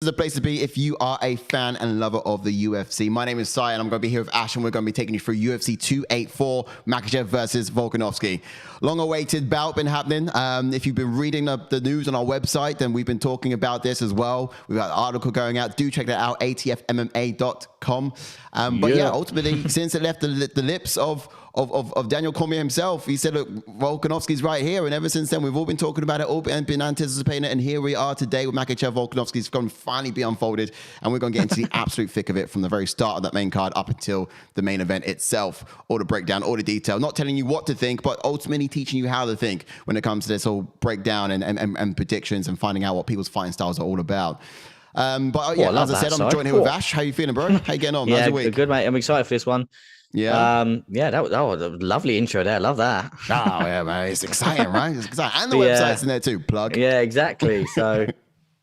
the place to be if you are a fan and lover of the UFC. My name is Sai, and I'm going to be here with Ash, and we're going to be taking you through UFC 284, Makhachev versus Volkanovski. Long-awaited bout been happening. If you've been reading the news on our website, then we've been talking about this as well. We've got an article going out. Do check that out, atfmma.com. But yeah, ultimately, since it left the lips of Daniel Cormier himself, he said, look, Volkanovski's right here. And ever since then, we've all been talking about it, all been anticipating it. And here we are today with Makhachev. Volkanovski's going to finally be unfolded. And we're going to get into the absolute thick of it from the very start of that main card up until the main event itself. All the breakdown, all the detail, not telling you what to think, but ultimately teaching you how to think when it comes to this whole breakdown and predictions and finding out what people's fighting styles are all about. But yeah, as I said, I'm joined here with Ash. How you feeling, bro? How you getting on? Yeah, how's your week? good, mate. I'm excited for this one. Yeah. Yeah, that was a lovely intro there. I love that. Oh, yeah, man. It's exciting, right? It's exciting. And the website's in there too. Plug. Yeah, exactly. So,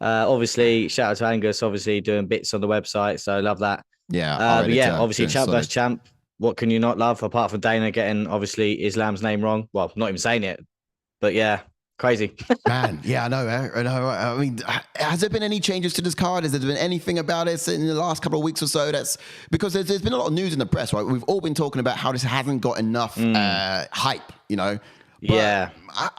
obviously, shout out to Angus, obviously, doing bits on the website. So, love that. Yeah. But yeah, obviously, champ versus champ. What can you not love apart from Dana getting, obviously, Islam's name wrong? Well, not even saying it. But yeah, crazy. Man, yeah, I know. I mean, has there been any changes to this card? Has there been anything about it in the last couple of weeks or so? That's because there's been a lot of news in the press, right? We've all been talking about how this hasn't got enough hype, you know. But yeah,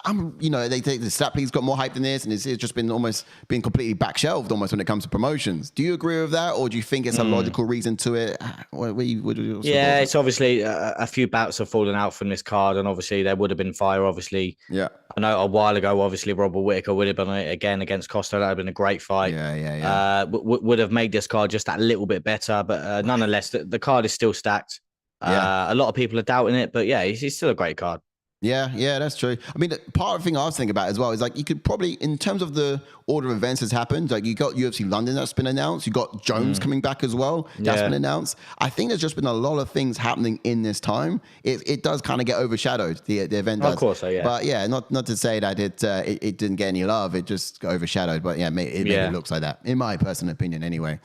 I'm, you know, they take the Slap League's got more hype than this, and it's just been almost being completely back shelved almost when it comes to promotions. Do you agree with that, or do you think it's a logical reason to it? Yeah, it's obviously a few bouts have fallen out from this card, and obviously there would have been fire. Obviously, yeah, I know a while ago, obviously Robert Whittaker would have been on it again against Costa. That would have been a great fight. Yeah. Would have made this card just that little bit better, but nonetheless, the card is still stacked. A lot of people are doubting it, but yeah, it's still a great card. Yeah, that's true. I mean, part of the thing I was thinking about as well is like you could probably, in terms of the order of events that's happened, like you got UFC London that's been announced, you got Jones coming back as well, that's been announced. I think there's just been a lot of things happening in this time. It does kind of get overshadowed. The event does. Of course, so yeah. But yeah, not to say that it didn't get any love. It just got overshadowed. But yeah, it looks like that, in my personal opinion, anyway.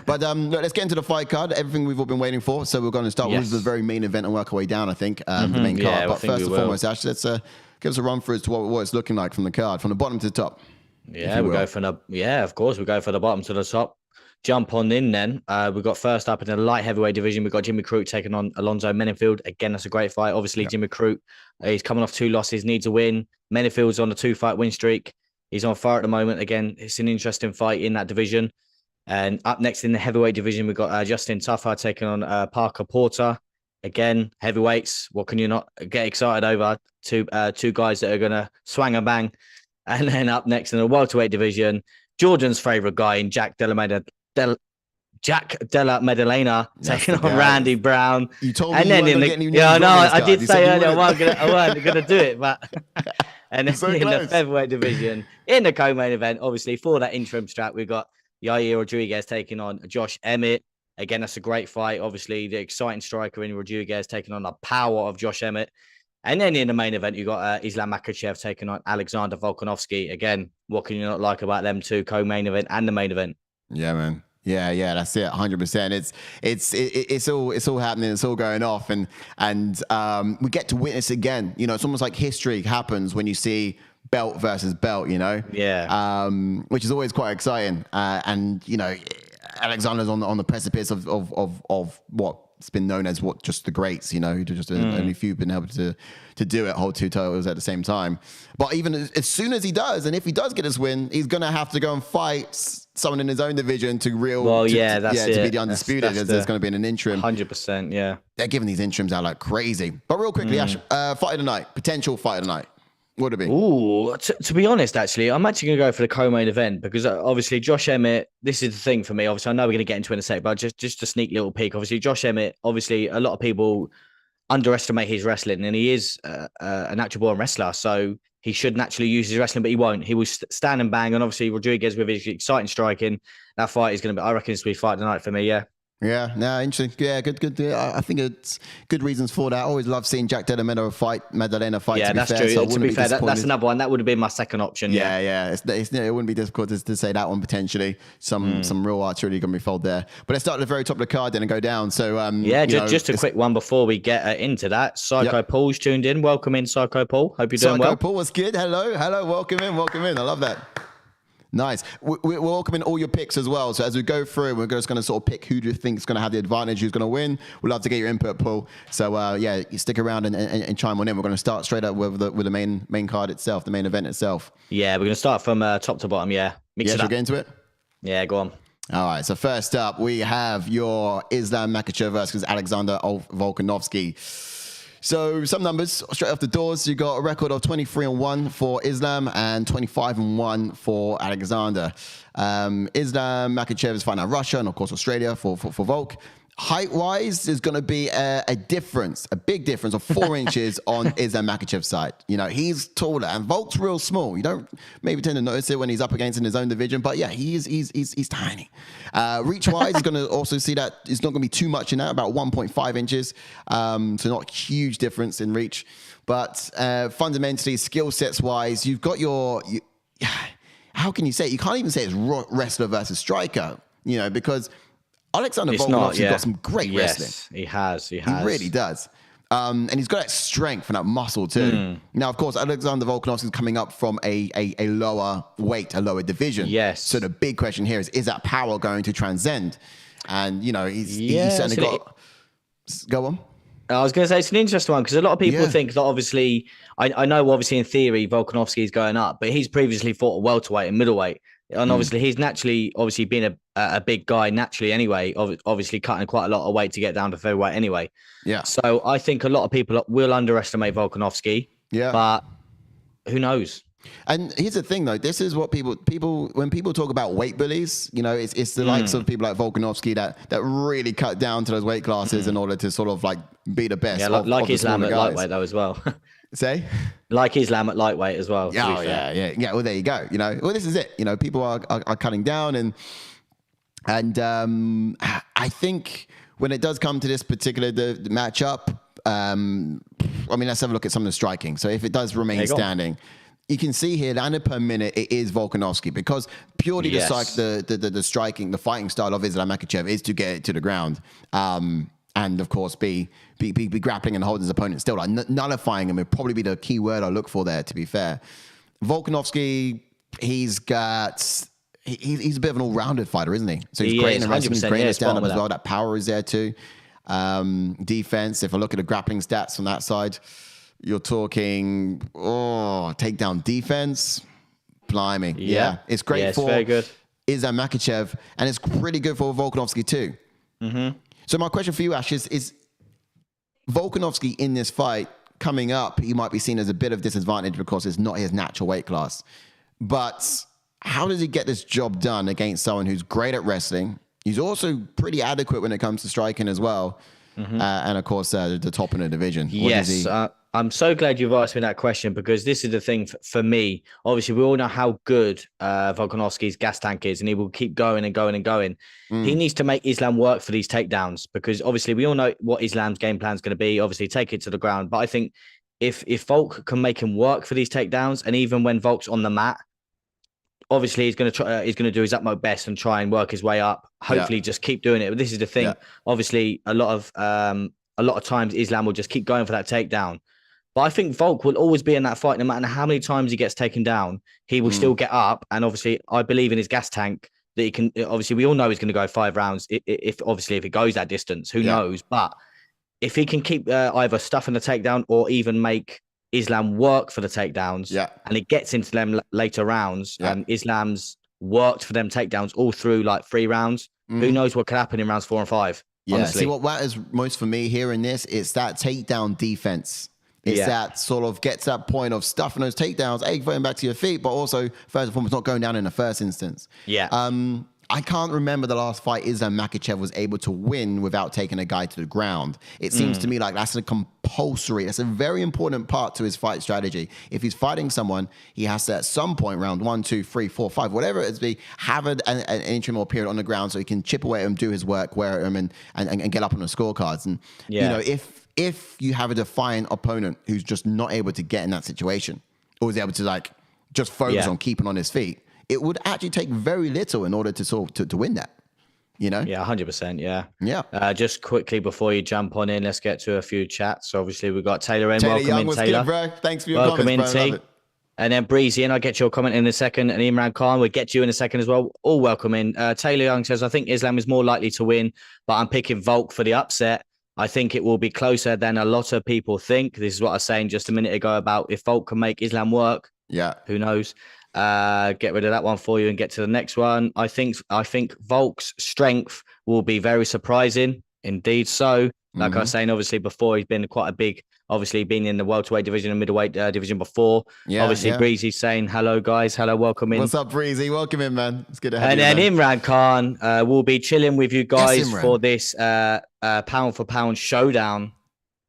But look, let's get into the fight card. Everything we've all been waiting for. So we're going to start with the very main event and work our way down. I think the main card. But first and foremost, Ash, let's give us a run through as to what it's looking like from the card, from the bottom to the top. Yeah, we go from of course, we go from the bottom to the top. Jump on in then. We've got first up in the light heavyweight division. We've got Jimmy Crute taking on Alonzo Menifield. Again, that's a great fight. Obviously, Jimmy Crute, he's coming off 2 losses, needs a win. Menifield's on a 2-fight win streak. He's on fire at the moment. Again, it's an interesting fight in that division. And up next in the heavyweight division, we've got Justin Tafa taking on Parker Porter. Again, heavyweights. What can you not get excited over? Two guys that are going to swang and bang. And then up next in the welterweight division, Jordan's favourite guy in Jack Della Maddalena taking on Randy Brown. You told me and then I did say earlier I wasn't going to do it, but and then so in the featherweight division, in the co-main event, obviously for that interim strap, we've got Yair Rodríguez taking on Josh Emmett. Again, that's a great fight. Obviously, the exciting striker in Rodríguez taking on the power of Josh Emmett. And then in the main event, you got Islam Makhachev taking on Alexander Volkanovski. Again, what can you not like about them two, co-main event and the main event? Yeah, man. Yeah, that's it. 100%. It's all happening. It's all going off, and we get to witness again. You know, it's almost like history happens when you see belt versus belt. You know, which is always quite exciting. And you know, Alexander's on the precipice of what's been known as just the greats, you know, just only few been able to do it, hold 2 titles at the same time. But even as soon as he does, and if he does get his win, he's gonna have to go and fight someone in his own division to be the undisputed. There's going to be an interim. 100%, yeah. They're giving these interims out like crazy. But real quickly, Ash, fight of the night, potential fight of the night. What would it be? Ooh, to be honest, actually, I'm actually going to go for the co-main event because obviously Josh Emmett, this is the thing for me. Obviously, I know we're going to get into it in a sec, but just a sneak little peek. Obviously, Josh Emmett, obviously, a lot of people underestimate his wrestling, and he is a natural born wrestler. So he should naturally use his wrestling, but he won't. He will stand and bang. And obviously, Rodríguez with his exciting striking, that fight is going to be, I reckon it's going to be fight of the night for me, yeah. Yeah, no, interesting. Yeah, good. I think it's good reasons for that. I always love seeing Jack Della fight, Maddalena fight. Yeah, that's true. So to be fair, that's another one. That would have been my second option. Yeah. It wouldn't be difficult to say that one potentially. Some real artillery going to be folded there. But let's start at the very top of the card then and go down. So just a quick one before we get into that. Psycho Paul's tuned in. Welcome in, Psycho Paul. Hope you're doing well. Psycho Paul was good. Hello. Welcome in. I love that. Nice. We're welcoming all your picks as well. So as we go through, we're just going to sort of pick who do you think is going to have the advantage, who's going to win. We'd love to get your input, Paul. So yeah, you stick around and chime on in. We're going to start straight up with the main card itself, the main event itself. Yeah, we're going to start from top to bottom. Yeah, Mix it up. Get into it. Yeah, go on. All right. So first up, we have your Islam Makhachev versus Alexander Volkanovski. So some numbers straight off the doors. You got a record of 23-1 for Islam and 25-1 for Alexander. Islam Makhachev is fighting out Russia and of course Australia for Volk. Height-wise, there's going to be a difference, a big difference of 4 inches on Islam Makhachev's side. You know, he's taller and Volk's real small. You don't maybe tend to notice it when he's up against in his own division, but yeah, he's tiny. Reach-wise, he's going to also see that it's not going to be too much in that, about 1.5 inches. So not huge difference in reach. But fundamentally, skill sets-wise, you've got how can you say it? You can't even say it's wrestler versus striker, you know, because Alexander Volkanovski's got some great wrestling. He has. He really does. And he's got that strength and that muscle too. Now, of course, Alexander Volkanovski's coming up from a lower weight, a lower division. Yes. So the big question here is that power going to transcend? And, you know, he's certainly got... Go on. I was going to say it's an interesting one because a lot of people think that obviously, I know obviously in theory Volkanovski is going up, but he's previously fought a welterweight and middleweight. And obviously he's naturally, obviously being a big guy naturally anyway, obviously cutting quite a lot of weight to get down to featherweight anyway. Yeah. So I think a lot of people will underestimate Volkanovski. Yeah. But who knows? And here's the thing though, this is what people when people talk about weight bullies, you know, it's the likes of people like Volkanovski that really cut down to those weight classes in order to sort of like be the best. Yeah, like Islam at lightweight though as well. Say? Like Islam at lightweight as well. Oh, yeah. Well, there you go. You know, well, this is it. You know, people are cutting down and I think when it does come to this particular the matchup, I mean, let's have a look at some of the striking. So if it does remain standing, you can see here, landed per minute, it is Volkanovski because purely the striking, the fighting style of Islam Makhachev is to get it to the ground. And of course, be grappling and holding his opponent still. Like nullifying him would probably be the key word I look for there, to be fair. Volkanovski, he's a bit of an all-rounded fighter, isn't he? So he's great in the wrestling, he's great in the stand-up as well. That power is there too. Defense, if I look at the grappling stats on that side, you're talking, takedown defense. Blimey. Yeah. It's great for very good. Islam Makhachev, and it's pretty good for Volkanovski too. Mm-hmm. So my question for you, Ash, is Volkanovski in this fight coming up, he might be seen as a bit of disadvantage because it's not his natural weight class. But how does he get this job done against someone who's great at wrestling? He's also pretty adequate when it comes to striking as well. Mm-hmm. And of course, the top in the division. Yes, I'm so glad you've asked me that question because this is the thing for me. Obviously, we all know how good Volkanovski's gas tank is, and he will keep going and going and going. He needs to make Islam work for these takedowns because obviously we all know what Islam's game plan is going to be. Obviously, take it to the ground. But I think if Volk can make him work for these takedowns, and even when Volk's on the mat, obviously he's going to try. He's going to do his utmost best and try and work his way up. Hopefully, just keep doing it. But this is the thing. Obviously, a lot of times Islam will just keep going for that takedown. But I think Volk will always be in that fight, no matter how many times he gets taken down, he will still get up. And obviously, I believe in his gas tank that he can. Obviously, we all know he's going to go 5 rounds. If it goes that distance, who knows? But if he can keep either stuffing the takedown or even make Islam work for the takedowns, and it gets into them later rounds, Islam's worked for them takedowns all through like 3 rounds. Who knows what could happen in rounds 4 and 5? Yeah. Honestly. See what matters most for me here in this, it's that takedown defense. It's that sort of gets that point of stuffing those takedowns, getting back to your feet, but also first and foremost not going down in the first instance. Yeah. I can't remember the last fight Islam Makhachev was able to win without taking a guy to the ground. It seems to me like that's that's a very important part to his fight strategy. If he's fighting someone, he has to at some point, round 1, 2, 3, 4, 5, whatever it is, have an interim or period on the ground so he can chip away at him, do his work, wear at him, and get up on the scorecards. And you know, if you have a defiant opponent who's just not able to get in that situation, or is able to like just focus on keeping on his feet, it would actually take very little in order to sort of to win that, you know? Yeah, 100%. Yeah. Just quickly before you jump on in, let's get to a few chats. So obviously we've got Taylor in. Welcome Young, in, what's Taylor. Good, bro? Thanks for your Welcome comments, in, bro. T. And then Breezy, and I'll get your comment in a second. And Imran Khan, we'll get you in a second as well. All welcome in. Taylor Young says, I think Islam is more likely to win, but I'm picking Volk for the upset. I think it will be closer than a lot of people think. This is what I was saying just a minute ago about if Volk can make Islam work. Yeah. Who knows? Get rid of that one for you and get to the next one. I think Volk's strength will be very surprising. Indeed so. Like I was saying, obviously, before, he's been quite a big, obviously, been in the welterweight division and middleweight division before. Yeah, obviously, Breezy's saying, hello, guys. Hello, welcome in. What's up, Breezy? Welcome in, man. It's good to have you. And then Imran Khan will be chilling with you guys for this pound-for-pound showdown.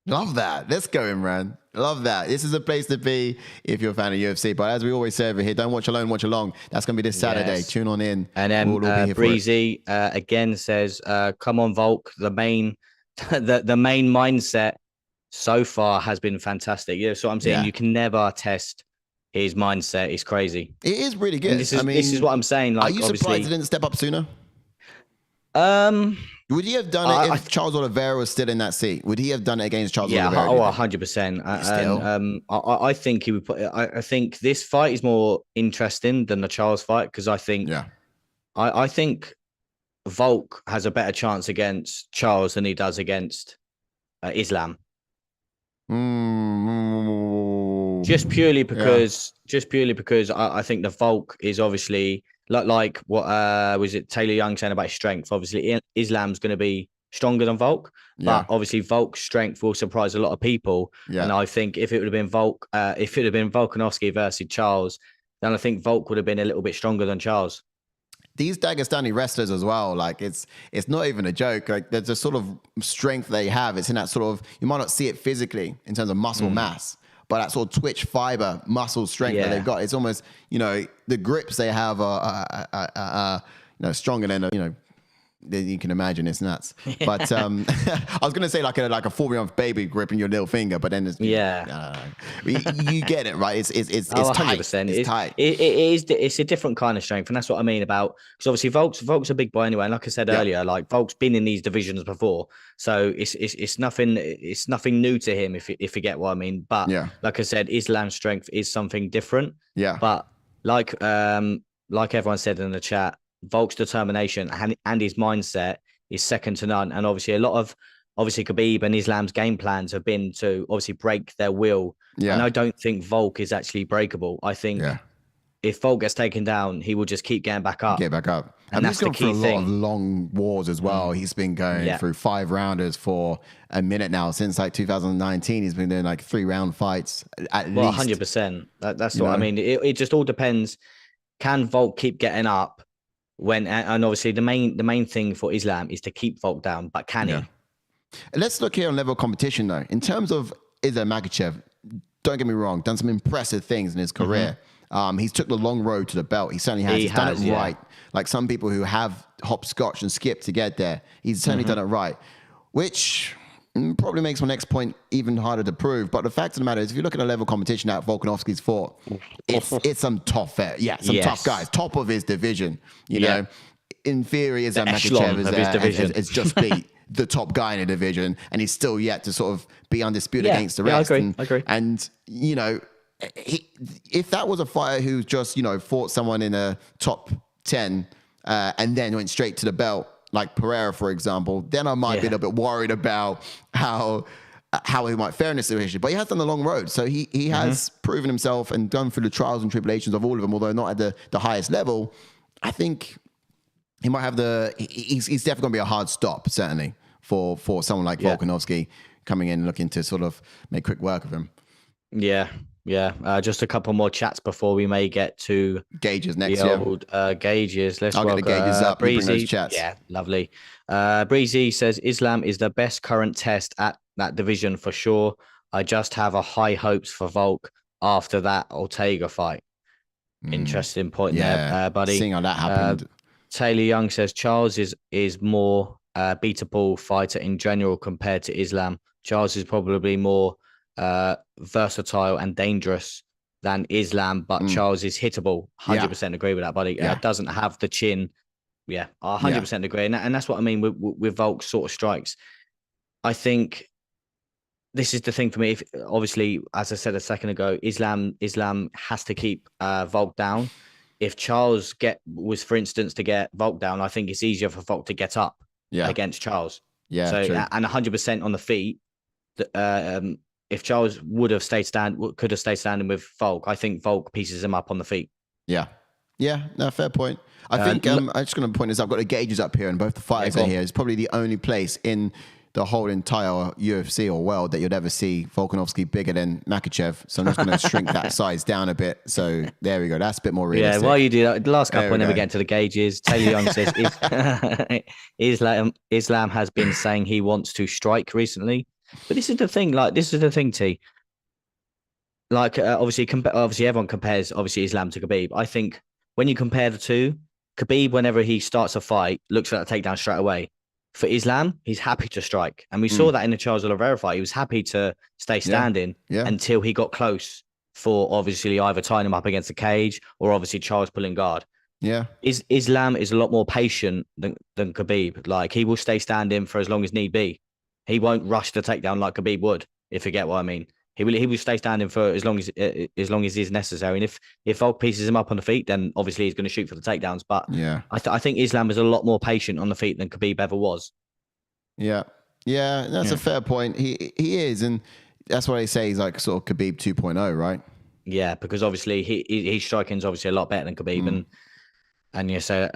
Love that. Let's go, Imran. Love that. This is a place to be if you're a fan of UFC. But as we always say over here, don't watch alone, watch along. That's going to be this Saturday. Yes. Tune on in. And then Breezy again says, come on, Volk. The main mindset so far has been fantastic. Yeah, so I'm saying you can never test his mindset. It's crazy. It is really good. This is what I'm saying. Like, are you surprised he didn't step up sooner? Would he have done it if Charles Oliveira was still in that seat? Would he have done it against Charles Oliveira? Yeah, 100%. I think he would put. I think this fight is more interesting than the Charles fight because I think. Yeah. I think Volk has a better chance against Charles than he does against Islam. Just purely because I think the Volk is obviously like what was it Taylor Young saying about his strength. Obviously, Islam's going to be stronger than Volk, but obviously Volk's strength will surprise a lot of people. Yeah. And I think if it would have been Volkanovski versus Charles, then I think Volk would have been a little bit stronger than Charles. These Dagestani wrestlers as well, like it's not even a joke. Like there's a sort of strength they have. It's in that sort of, you might not see it physically in terms of muscle mass, but that sort of twitch fiber muscle strength that they've got. It's almost, the grips they have are stronger than, you can imagine. It's nuts. But I was going to say like a 4-month baby gripping your little finger, but then it's, you get it, right? It's tight. 100%. It's tight. It's a different kind of strength. And that's what I mean about, because obviously Volk's a big boy anyway. And like I said earlier, like Volk's been in these divisions before. So it's nothing new to him, if you get what I mean. But like I said, Islam's strength is something different. Yeah. But like everyone said in the chat, Volk's determination and his mindset is second to none. And obviously Khabib and Islam's game plans have been to obviously break their will. Yeah. And I don't think Volk is actually breakable. I think if Volk gets taken down, he will just keep getting back up. Get back up. And that's the key thing. He's gone through a lot of long wars as well. He's been going through 5-rounders for a minute now. Since like 2019, he's been doing like 3-round fights at least. 100%. That's what I mean. It just all depends. Can Volk keep getting up? And obviously the main thing for Islam is to keep Volk down, but can he? Let's look here on level of competition though. In terms of Islam Makhachev, don't get me wrong, done some impressive things in his career. He's took the long road to the belt. He certainly has. He's done it right. Like some people who have hopscotch and skip to get there. He's certainly done it right, which probably makes my next point even harder to prove. But the fact of the matter is, if you look at the level of competition that Volkanovski's fought, it's some tough tough guys, top of his division. You know, in theory, Islam Makhachev has just beat the top guy in the division, and he's still yet to sort of be undisputed against the rest. I agree. And if that was a fighter who just fought someone in a top 10 and then went straight to the belt, like Pereira, for example, then I might be a little bit worried about how he might fare in this situation. But he has done a long road. So he has proven himself and gone through the trials and tribulations of all of them, although not at the highest level. I think he might have he's definitely going to be a hard stop, certainly, for someone like Volkanovski coming in and looking to sort of make quick work of him. Yeah. Just a couple more chats before we may get to gauges next gauges. Let's get the gauges up. Breezy. Chats. Yeah, lovely. Breezy says Islam is the best current test at that division for sure. I just have a high hopes for Volk after that Ortega fight. Interesting point there, buddy. Seeing how that happened. Taylor Young says Charles is more beatable fighter in general compared to Islam. Charles is probably more versatile and dangerous than Islam, but Charles is hittable. 100% agree with that, buddy. Doesn't have the chin. I 100% agree. And that's what I mean with Volk's sort of strikes. I think this is the thing for me. If obviously, as I said a second ago, Islam has to keep Volk down. If Charles was, for instance, to get Volk down, I think it's easier for Volk to get up Yeah. against Charles. Yeah. So True. and 100% on the feet. If Charles could have stayed standing with Volk, I think Volk pieces him up on the feet. Yeah. Yeah. No, fair point. I think I'm just going to point this. I've got the gauges up here, and both the fighters are here. It's probably the only place in the whole entire UFC or world that you'd ever see Volkanovski bigger than Makhachev. So I'm just going to shrink that size down a bit. So there we go. That's a bit more realistic. Yeah, while you do that, the last couple, whenever we get into the gauges, Taylor Young says Islam has been saying he wants to strike recently. But this is the thing, T. Like, obviously everyone compares, Islam to Khabib. I think when you compare the two, Khabib, whenever he starts a fight, looks for that takedown straight away. For Islam, he's happy to strike. And we saw that in the Charles Oliveira fight. He was happy to stay standing until he got close for obviously either tying him up against the cage or obviously Charles pulling guard. Yeah. Islam is a lot more patient than Khabib. Like, he will stay standing for as long as need be. He won't rush the takedown like Khabib would, if you get what I mean. He will stay standing for as long as is necessary. And if Volk pieces him up on the feet, then obviously he's going to shoot for the takedowns. But yeah, I think Islam is a lot more patient on the feet than Khabib ever was. Yeah, that's a fair point. He is, and that's why they say he's like sort of Khabib 2.0, right? Yeah, because obviously his striking is obviously a lot better than Khabib, and yeah, so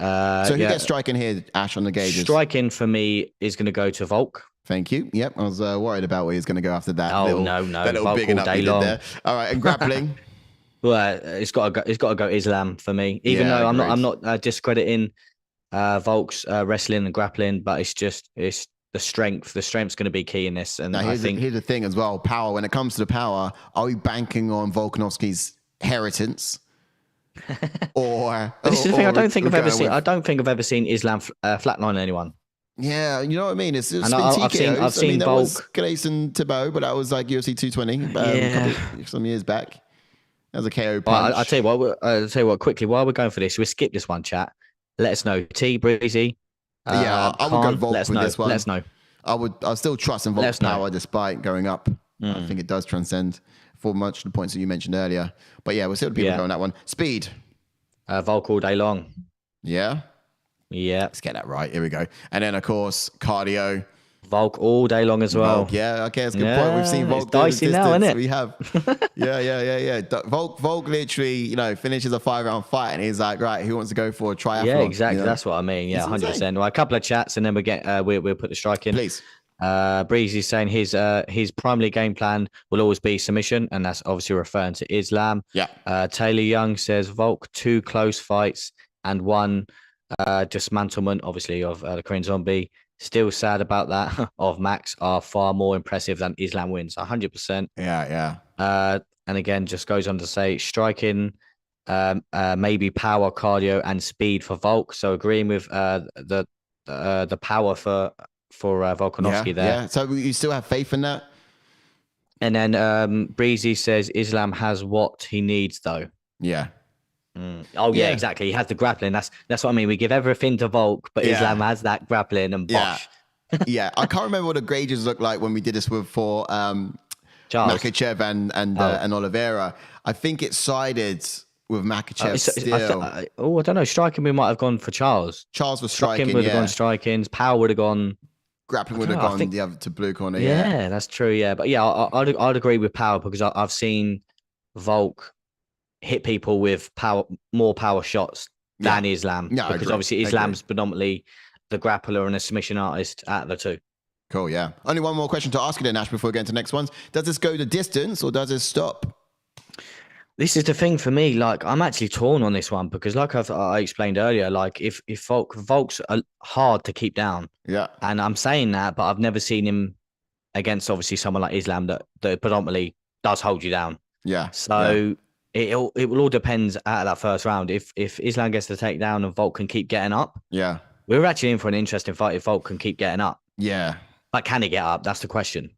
who gets striking here, Ash, on the gauges? Striking for me is going to go to Volk. Thank you. Yep, I was worried about where he's going to go after that. Oh, no. That little Volk bigging all up day he did long. there. All right, and grappling. Well, it's got to go Islam for me. Even though I'm not discrediting Volk's wrestling and grappling, but it's the strength. The strength's going to be key in this. And now, here's the thing as well. Power. When it comes to the power, are we banking on Volkanovski's inheritance? Or this is the thing. I don't think I've ever seen Islam flatline anyone. Yeah, you know what I mean. It's been TKOs. I've seen that Volk. Was Gleison Thibault, but that was like UFC 220 some years back. That was a KO punch. I'll tell you what. Quickly, while we're going for this, we'll skip this one. Chat. Let us know. T Breezy. I would go Volk with this one. Let us know. I still trust in Volk's power despite going up. I think it does transcend for much of the points that you mentioned earlier. But yeah, we'll see what people go on that one. Speed. Volk all day long. Yeah. Yeah. Let's get that right. Here we go. And then, of course, cardio. Volk all day long as well. Volk, yeah, okay, that's a good point. We've seen Volk do dicey now, isn't it? We have. Yeah. Volk literally, finishes a 5-round fight and he's like, right, who wants to go for a triathlon? Yeah, exactly. That's what I mean. Yeah, 100%. Well, a couple of chats and then we'll put the strike in. Please. Breezy's saying his primary game plan will always be submission, and that's obviously referring to Islam. Yeah. Taylor Young says Volk 2 close fights and 1 dismantlement, obviously, of the Korean Zombie. Still sad about that. Of Max are far more impressive than Islam wins. 100%. Yeah. And again, just goes on to say striking, maybe power, cardio, and speed for Volk. So agreeing with the power for Volkanovski there. Yeah. So you still have faith in that? And then Breezy says Islam has what he needs, though. Yeah. Oh yeah, exactly. He has the grappling. That's what I mean. We give everything to Volk, but Islam has that grappling and bosh. Yeah. I can't remember what the gauges looked like when we did this for Makhachev and Oliveira. I think it sided with Makhachev still. I don't know. Striking, we might have gone for Charles. Charles was striking. Would have gone strikings. Power would have gone. Grappling would have gone the other to blue corner. Yeah, that's true. Yeah, but yeah, I'd agree with power because I've seen Volk hit people with more power shots than Islam. Because obviously Islam's predominantly the grappler and a submission artist out of the two. Cool, yeah. Only one more question to ask you then, Ash, before we get into the next ones. Does this go the distance or does it stop? This is the thing for me. Like, I'm actually torn on this one because, like I explained earlier, like if Volk's hard to keep down. Yeah. And I'm saying that, but I've never seen him against obviously someone like Islam that predominantly does hold you down. Yeah. So it will all depend out of that first round. If Islam gets the takedown and Volk can keep getting up. Yeah. We're actually in for an interesting fight if Volk can keep getting up. Yeah. But can he get up? That's the question.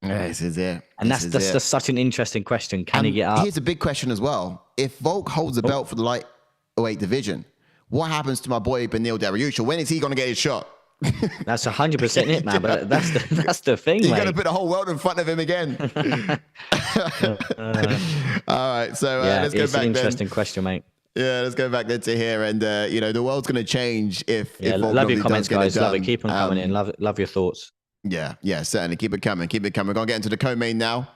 This is it. And that's just such an interesting question. Can he get up? Here's a big question as well. If Volk holds the belt for the lightweight division, what happens to my boy Beneil Dariush? When is he going to get his shot? That's 100% it, man. But that's the thing, You're mate. going to put the whole world in front of him again. All right, so let's go it's back an then. Interesting question, mate. Yeah, let's go back then to here, and the world's going to change if Love your comments, guys. Love it. done. Keep on coming in. Love your thoughts. Yeah, certainly. Keep it coming. We're going to get into the co-main now.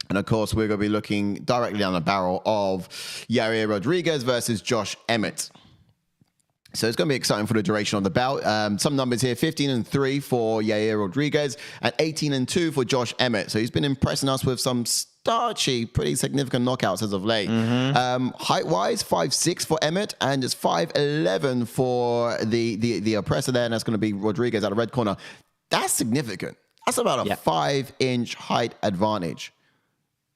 And of course, we're going to be looking directly down the barrel of Yair Rodríguez versus Josh Emmett. So it's going to be exciting for the duration of the bout. Some numbers here: 15-3 for Yair Rodríguez and 18-2 for Josh Emmett. So he's been impressing us with some starchy, pretty significant knockouts as of late. Height-wise, 5'6" for Emmett and just 5'11" for the oppressor there, and that's going to be Rodríguez out of red corner. That's significant. That's about a 5-inch height advantage.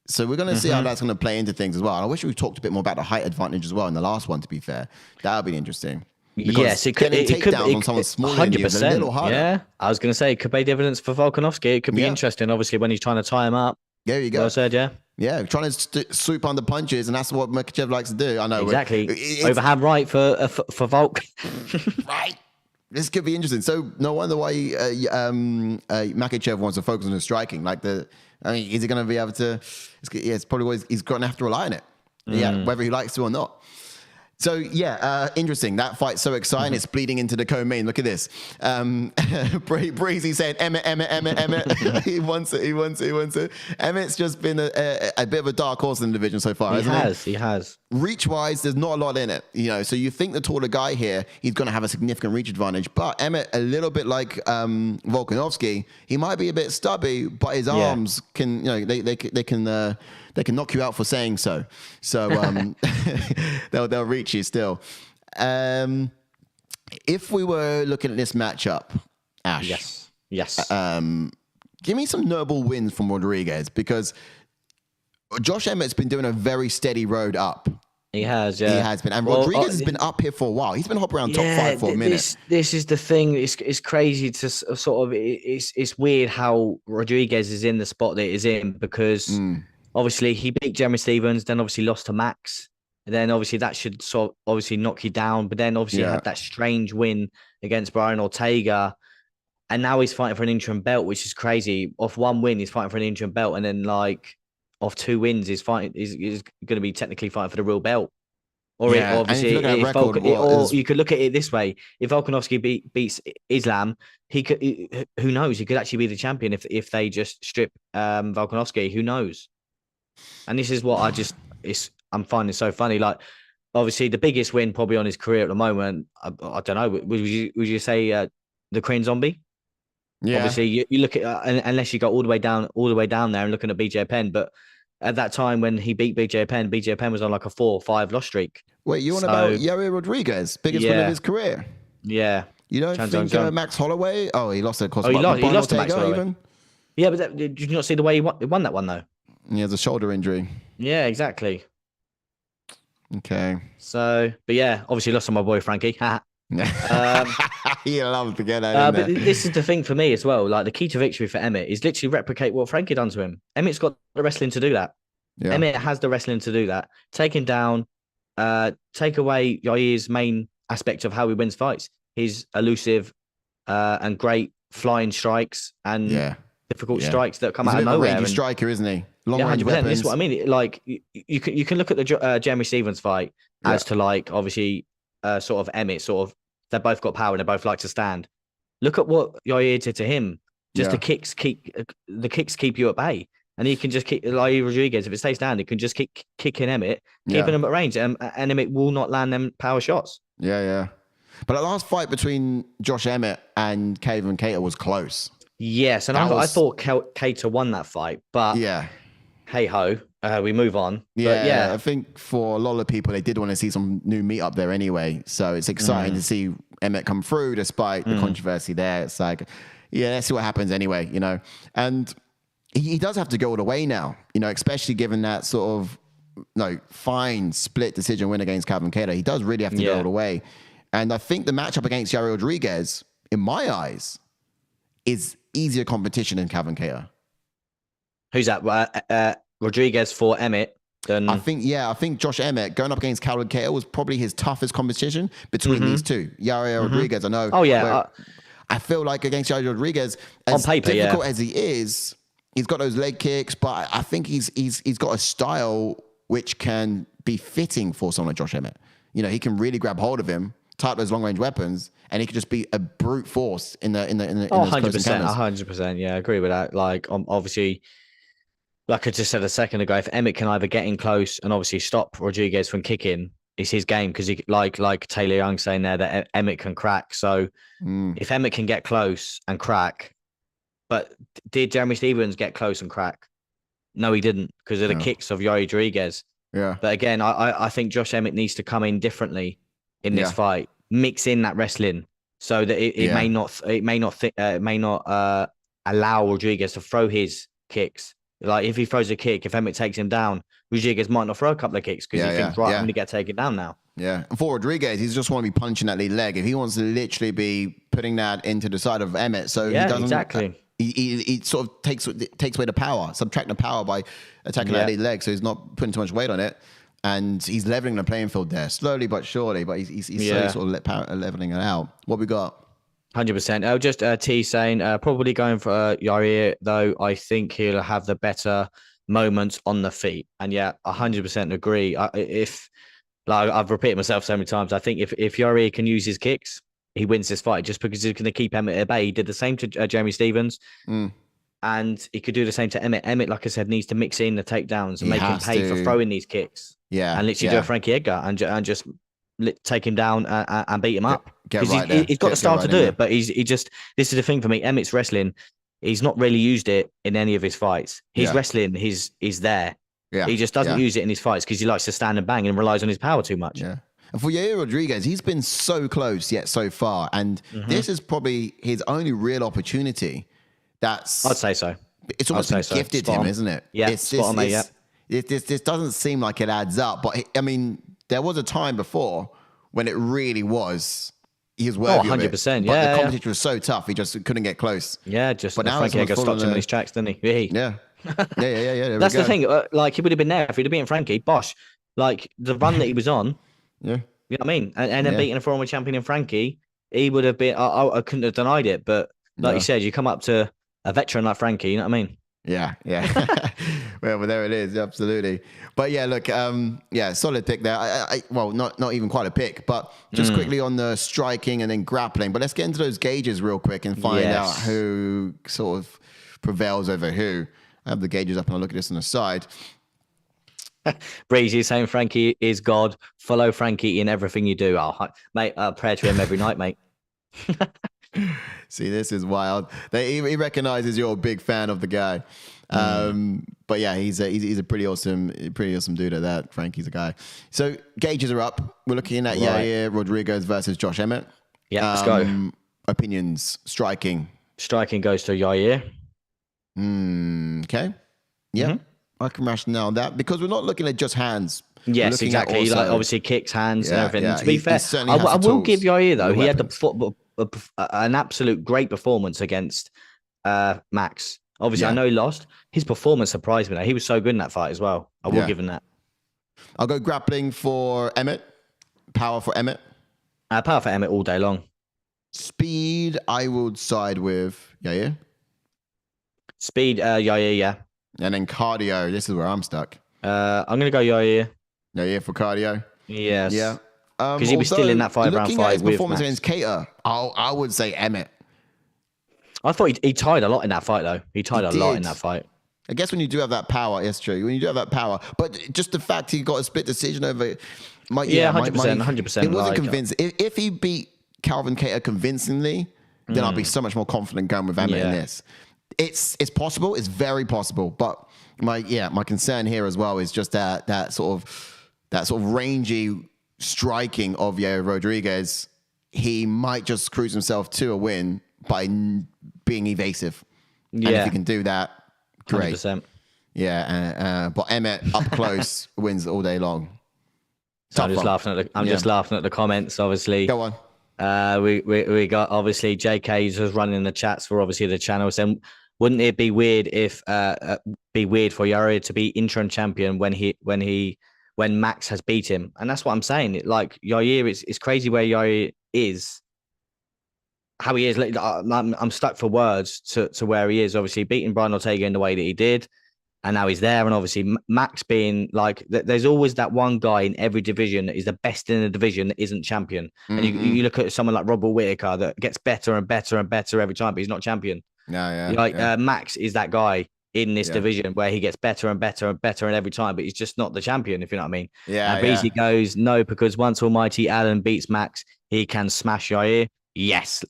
So we're going to see how that's going to play into things as well. And I wish we talked a bit more about the height advantage as well in the last one, to be fair. That would be interesting. Because yes, it could on someone smaller than you is a little harder. Yeah, I was going to say it could pay dividends for Volkanovski. It could be interesting, obviously, when he's trying to tie him up. There you go. Well said, yeah. Yeah, trying to swoop under punches, and that's what Makhachev likes to do. I know. Exactly. Overhand right for Volk. Right. This could be interesting. So no wonder why Makhachev wants to focus on his striking. Is he going to be able to? It's probably what he's going to have to rely on it. Yeah, whether he likes to or not. So interesting. That fight's so exciting. It's bleeding into the co-main. Look at this. Breezy saying Emmett. He wants it. Emmett's just been a bit of a dark horse in the division so far. He has. Reach-wise, there's not a lot in it. So you think the taller guy here, he's going to have a significant reach advantage. But Emmett, a little bit like Volkanovski, he might be a bit stubby, but his arms can, they can knock you out for saying so. So they'll reach you still. If we were looking at this matchup, Ash. Yes. Give me some notable wins from Rodríguez, because Josh Emmett's been doing a very steady road up. He has, yeah. He has been. And Rodríguez has been up here for a while. He's been hopping around top 5 for a minute. This is the thing. It's crazy to sort of, it's weird how Rodríguez is in the spot that he's in, because obviously he beat Jeremy Stephens, then obviously lost to Max. And then obviously that should sort of obviously knock you down. But then obviously had that strange win against Brian Ortega. And now he's fighting for an interim belt, which is crazy. Off one win, he's fighting for an interim belt. And then off 2 wins, he's going to be technically fighting for the real belt. Or obviously, you could look at it this way: if Volkanovski beats Islam, he could. Who knows? He could actually be the champion if they just strip Volkanovski. Who knows? And this is what I'm finding so funny. Like, obviously, the biggest win probably on his career at the moment. I don't know. Would you say the Korean Zombie? Yeah. Obviously, you look at unless you go all the way down there and looking at BJ Penn, but at that time when he beat BJ Penn was on like a 4 or 5 loss streak. Wait, you want about Yair Rodríguez, biggest win of his career? Yeah. You don't think Max Holloway? Oh, he lost it. He lost to Max Holloway. Even? Yeah, but did you not see the way he won that one though? He has a shoulder injury. Yeah, exactly. Okay. So, but yeah, obviously lost to my boy Frankie. He loves to get that. But this is the thing for me as well. Like, the key to victory for Emmett is literally replicate what Frankie done to him. Emmett's got the wrestling to do that. Yeah. Emmett has the wrestling to do that. Take him down. Take away Yair's main aspect of how he wins fights. His elusive and great flying strikes and difficult strikes that come out of nowhere. He's a striker, isn't he? Long range 100%. weapons. This is what I mean. Like, you can look at the Jeremy Stephens fight as to, like, obviously sort of Emmett, sort of, they both got power and they both like to stand. Look at what Yair did to him. Just the kicks keep you at bay. And he can just keep, like Rodríguez, if it stays down, he can just keep kicking Emmett, keeping him at range, and Emmett will not land them power shots. Yeah. But the last fight between Josh Emmett and Kevin Cater was close. Yes, and I thought Cater won that fight, but hey ho, we move on. Yeah, I think for a lot of people, they did want to see some new meat up there anyway. So it's exciting to see Emmett come through despite the controversy there. It's like, let's see what happens anyway, And he does have to go all the way now, especially given that sort of fine split decision win against Calvin Kattar. He does really have to go all the way. And I think the matchup against Yair Rodríguez, in my eyes, is easier competition than Calvin Kattar. Who's that? Rodríguez for Emmett. I think Josh Emmett going up against Calvin Kattar was probably his toughest competition between these two. Yair Rodríguez, I know. Oh, yeah. I feel like against Yair Rodríguez, On as paper, difficult as he is, he's got those leg kicks, but I think he's got a style which can be fitting for someone like Josh Emmett. You know, he can really grab hold of him, tie up those long range weapons, and he could just be a brute force in the 100%, 100%. Yeah, I agree with that. Like, obviously, like I just said a second ago, if Emmett can either get in close and obviously stop Rodríguez from kicking, it's his game because he like Taylor Young saying there that Emmett can crack. So if Emmett can get close and crack, but did Jeremy Stephens get close and crack? No, he didn't because of the kicks of Yair Rodríguez. Yeah. But again, I think Josh Emmett needs to come in differently in this fight, mix in that wrestling so that it may not allow Rodríguez to throw his kicks. Like if he throws a kick, if Emmett takes him down, Rodríguez might not throw a couple of kicks because he thinks, right, I'm going to get taken down now. Yeah. And for Rodríguez, he's just want to be punching that lead leg. If he wants to literally be putting that into the side of Emmett, so he doesn't exactly. He sort of takes away the power, subtract the power by attacking that lead leg, so he's not putting too much weight on it, and he's leveling the playing field there slowly but surely. But he's slowly sort of leveling it out. What we got? 100%. Just T saying probably going for Yair, though I think he'll have the better moments on the feet. And 100% agree. If like I've repeated myself so many times, I think if Yair can use his kicks, he wins this fight just because he's going to keep Emmett at bay. He did the same to Jeremy Stephens, and he could do the same to Emmett. Emmett, like I said, needs to mix in the takedowns and make him pay for throwing these kicks. Yeah, and literally do a Frankie Edgar and just take him down and beat him up. Get right there. He's got the style to do it, but he just this is the thing for me. Emmett's wrestling, he's not really used it in any of his fights. His wrestling, he's there. Yeah, he just doesn't use it in his fights because he likes to stand and bang and relies on his power too much. Yeah. And for Yair Rodríguez, he's been so close yet so far. And this is probably his only real opportunity. I'd say so. It's almost been gifted to him, isn't it? Yeah, this doesn't seem like it adds up. But, I mean, there was a time before when it really was. He was worthy 100%, of it. But the competition was so tough, he just couldn't get close. Yeah, but now Frankie Edgar stopped him in his tracks, didn't he? Yeah. That's the thing. Like, he would have been there if he'd have beaten Frankie. Bosh. Like, the run that he was on. Yeah. You know what I mean? And then beating a former champion in Frankie, he would have been, I couldn't have denied it. But like you said, you come up to a veteran like Frankie, you know what I mean? Yeah. Well, there it is. Absolutely. But yeah, look, solid pick there. Well, not even quite a pick, but just quickly on the striking and then grappling. But let's get into those gauges real quick and find out who sort of prevails over who. I have the gauges up and I'll look at this on the side. Breezy saying Frankie is God. Follow Frankie in everything you do. Oh, mate, pray to him every night, mate. See, this is wild. He recognizes you're a big fan of the guy. But yeah, he's a pretty awesome dude at that. Frankie's a guy. So gauges are up. We're looking at Yair Rodríguez versus Josh Emmett. Yeah, let's go. Opinions. Striking goes to Yair. Okay. Yeah. I can rationale that because we're not looking at just hands. Yes, exactly. Also, like obviously kicks, hands, and everything. Yeah. To be fair, I will give Yair though. He had an absolute great performance against Max. Obviously, I know he lost. His performance surprised me. He was so good in that fight as well. I will give him that. I'll go grappling for Emmett. Power for Emmett. Power for Emmett all day long. Speed, I would side with Yair. Speed, Yair, yeah. And then cardio, this is where I'm stuck. I'm going to go Yair. Yair for cardio? Yes. Yeah. Because he was still in that 5-round fight. Looking at his performance Max. against Cater, I would say Emmett. I thought he tied a lot in that fight, though. He tied a lot in that fight. I guess when you do have that power, it's true. When you do have that power, but just the fact he got a split decision over, 100%. It wasn't convincing. If he beat Calvin Cater convincingly, then I'd be so much more confident going with Emmett in this. It's possible. It's very possible. But my concern here as well is just that sort of rangy striking of Yair Rodríguez. He might just cruise himself to a win by being evasive. Yeah. And if he can do that, great. 100%. Yeah. But Emmett up close wins all day long. So I'm just laughing at the comments, obviously. Go on. We got obviously JK's just running the chats for obviously the channels. And wouldn't it be weird if be weird for Yair to be interim champion when Max has beat him? And that's what I'm saying. Like Yair, it's crazy where Yair is. how he is. Like, I'm stuck for words to where he is. Obviously, beating Brian Ortega in the way that he did, and now he's there. And obviously, Max being like, there's always that one guy in every division that is the best in the division that isn't champion. And you look at someone like Robert Whittaker that gets better and better and better every time, but he's not champion. Max is that guy in this division where he gets better and better and better and every time, but he's just not the champion, if you know what I mean. And Breezy goes, no, because once Almighty Allen beats Max, he can smash Yair. Yes.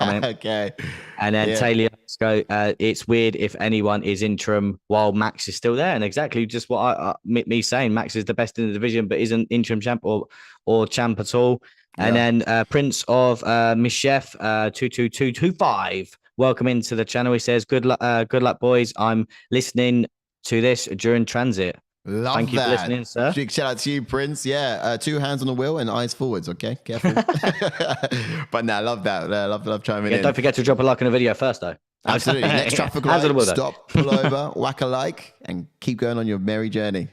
Okay. And then Taylor go, it's weird if anyone is interim while Max is still there. And exactly just what me saying, Max is the best in the division, but isn't interim champ or champ at all. And then Prince of Mishef 22225. Welcome into the channel. He says, good luck, boys. I'm listening to this during transit. Thank you for listening, sir. Big shout out to you, Prince. Yeah, 2 hands on the wheel and eyes forwards. Okay, careful. But no, I love that. Love chiming in. Don't forget to drop a like on the video first, though. Absolutely. Next traffic light, stop, pull over, whack a like, and keep going on your merry journey.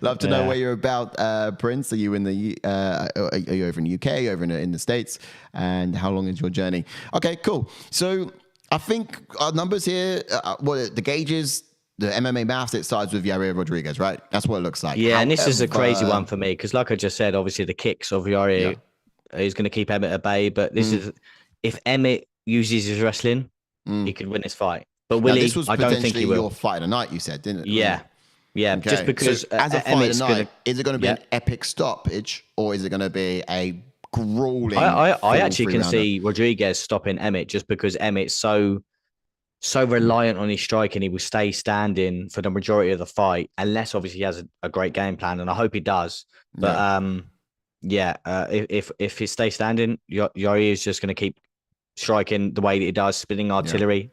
Love to know where you're about, Prince. Are you in the? Are you over in the UK? Over in the States? And how long is your journey? Okay, cool. So I think our numbers here, the gauges. The MMA maths, it starts with Yair Rodríguez, right? That's what it looks like. Yeah, and this is a crazy one for me because, like I just said, obviously the kicks of Yair is going to keep Emmett at bay. But this is if Emmett uses his wrestling, he could win this fight. But will he? I don't think he will. Your fight tonight, you said, didn't it? Yeah, okay. Just because so as a fight tonight, is it going to be an epic stoppage or is it going to be a grueling? I actually can see Rodríguez stopping Emmett just because Emmett's so reliant on his strike and he will stay standing for the majority of the fight unless obviously he has a great game plan, and I hope he does. But if he stays standing, Yair is just going to keep striking the way that he does, spinning artillery,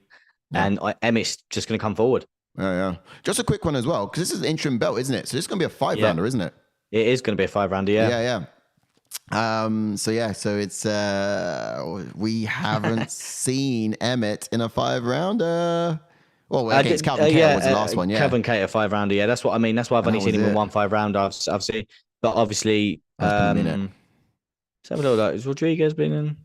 and Emmett's just going to come forward. Yeah. Just a quick one as well, because this is an interim belt, isn't it? So this is going to be a 5-rounder, isn't it? It is going to be a 5-rounder, Yeah. So it's we haven't seen Emmett in a 5-rounder. Well, against Calvin Cater was the last one. Yeah, Calvin Cater 5-rounder. Yeah, that's what I mean. That's why I've only seen him in one 5-rounder. I've seen, but obviously, has Rodríguez been in?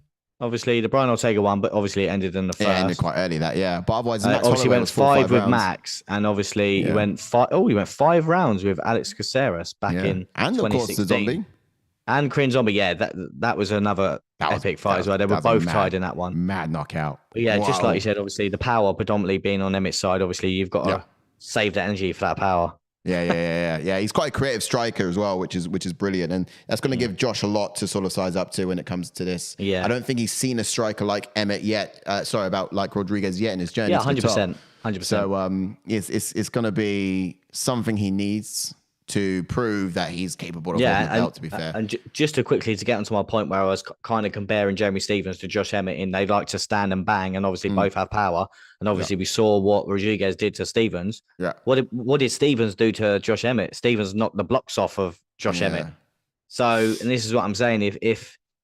Obviously, the Brian Ortega one, but obviously it ended in the first. Yeah, ended quite early. But otherwise, Max obviously Holloway went 5 with rounds. Max, and obviously he went 5. Oh, he went 5 rounds with Alex Caceres back in and 2016. Of course the Zombie. And Korean Zombie, that was another epic fight as well. They were both tied in that one. Mad knockout. But yeah, just like you said, obviously the power predominantly being on Emmett's side. Obviously, you've got to save the energy for that power. Yeah. He's quite a creative striker as well, which is brilliant, and that's going to give Josh a lot to sort of size up to when it comes to this. Yeah, I don't think he's seen a striker like Emmett yet. Like Rodríguez yet in his journey. Yeah, 100%. So it's going to be something he needs to prove that he's capable of holding the belt, to be fair. And just to quickly to get onto my point where I was kind of comparing Jeremy Stephens to Josh Emmett in they like to stand and bang, and obviously both have power. And obviously we saw what Rodríguez did to Stephens. Yeah. What did Stephens do to Josh Emmett? Stephens knocked the blocks off of Josh Emmett. So, and this is what I'm saying,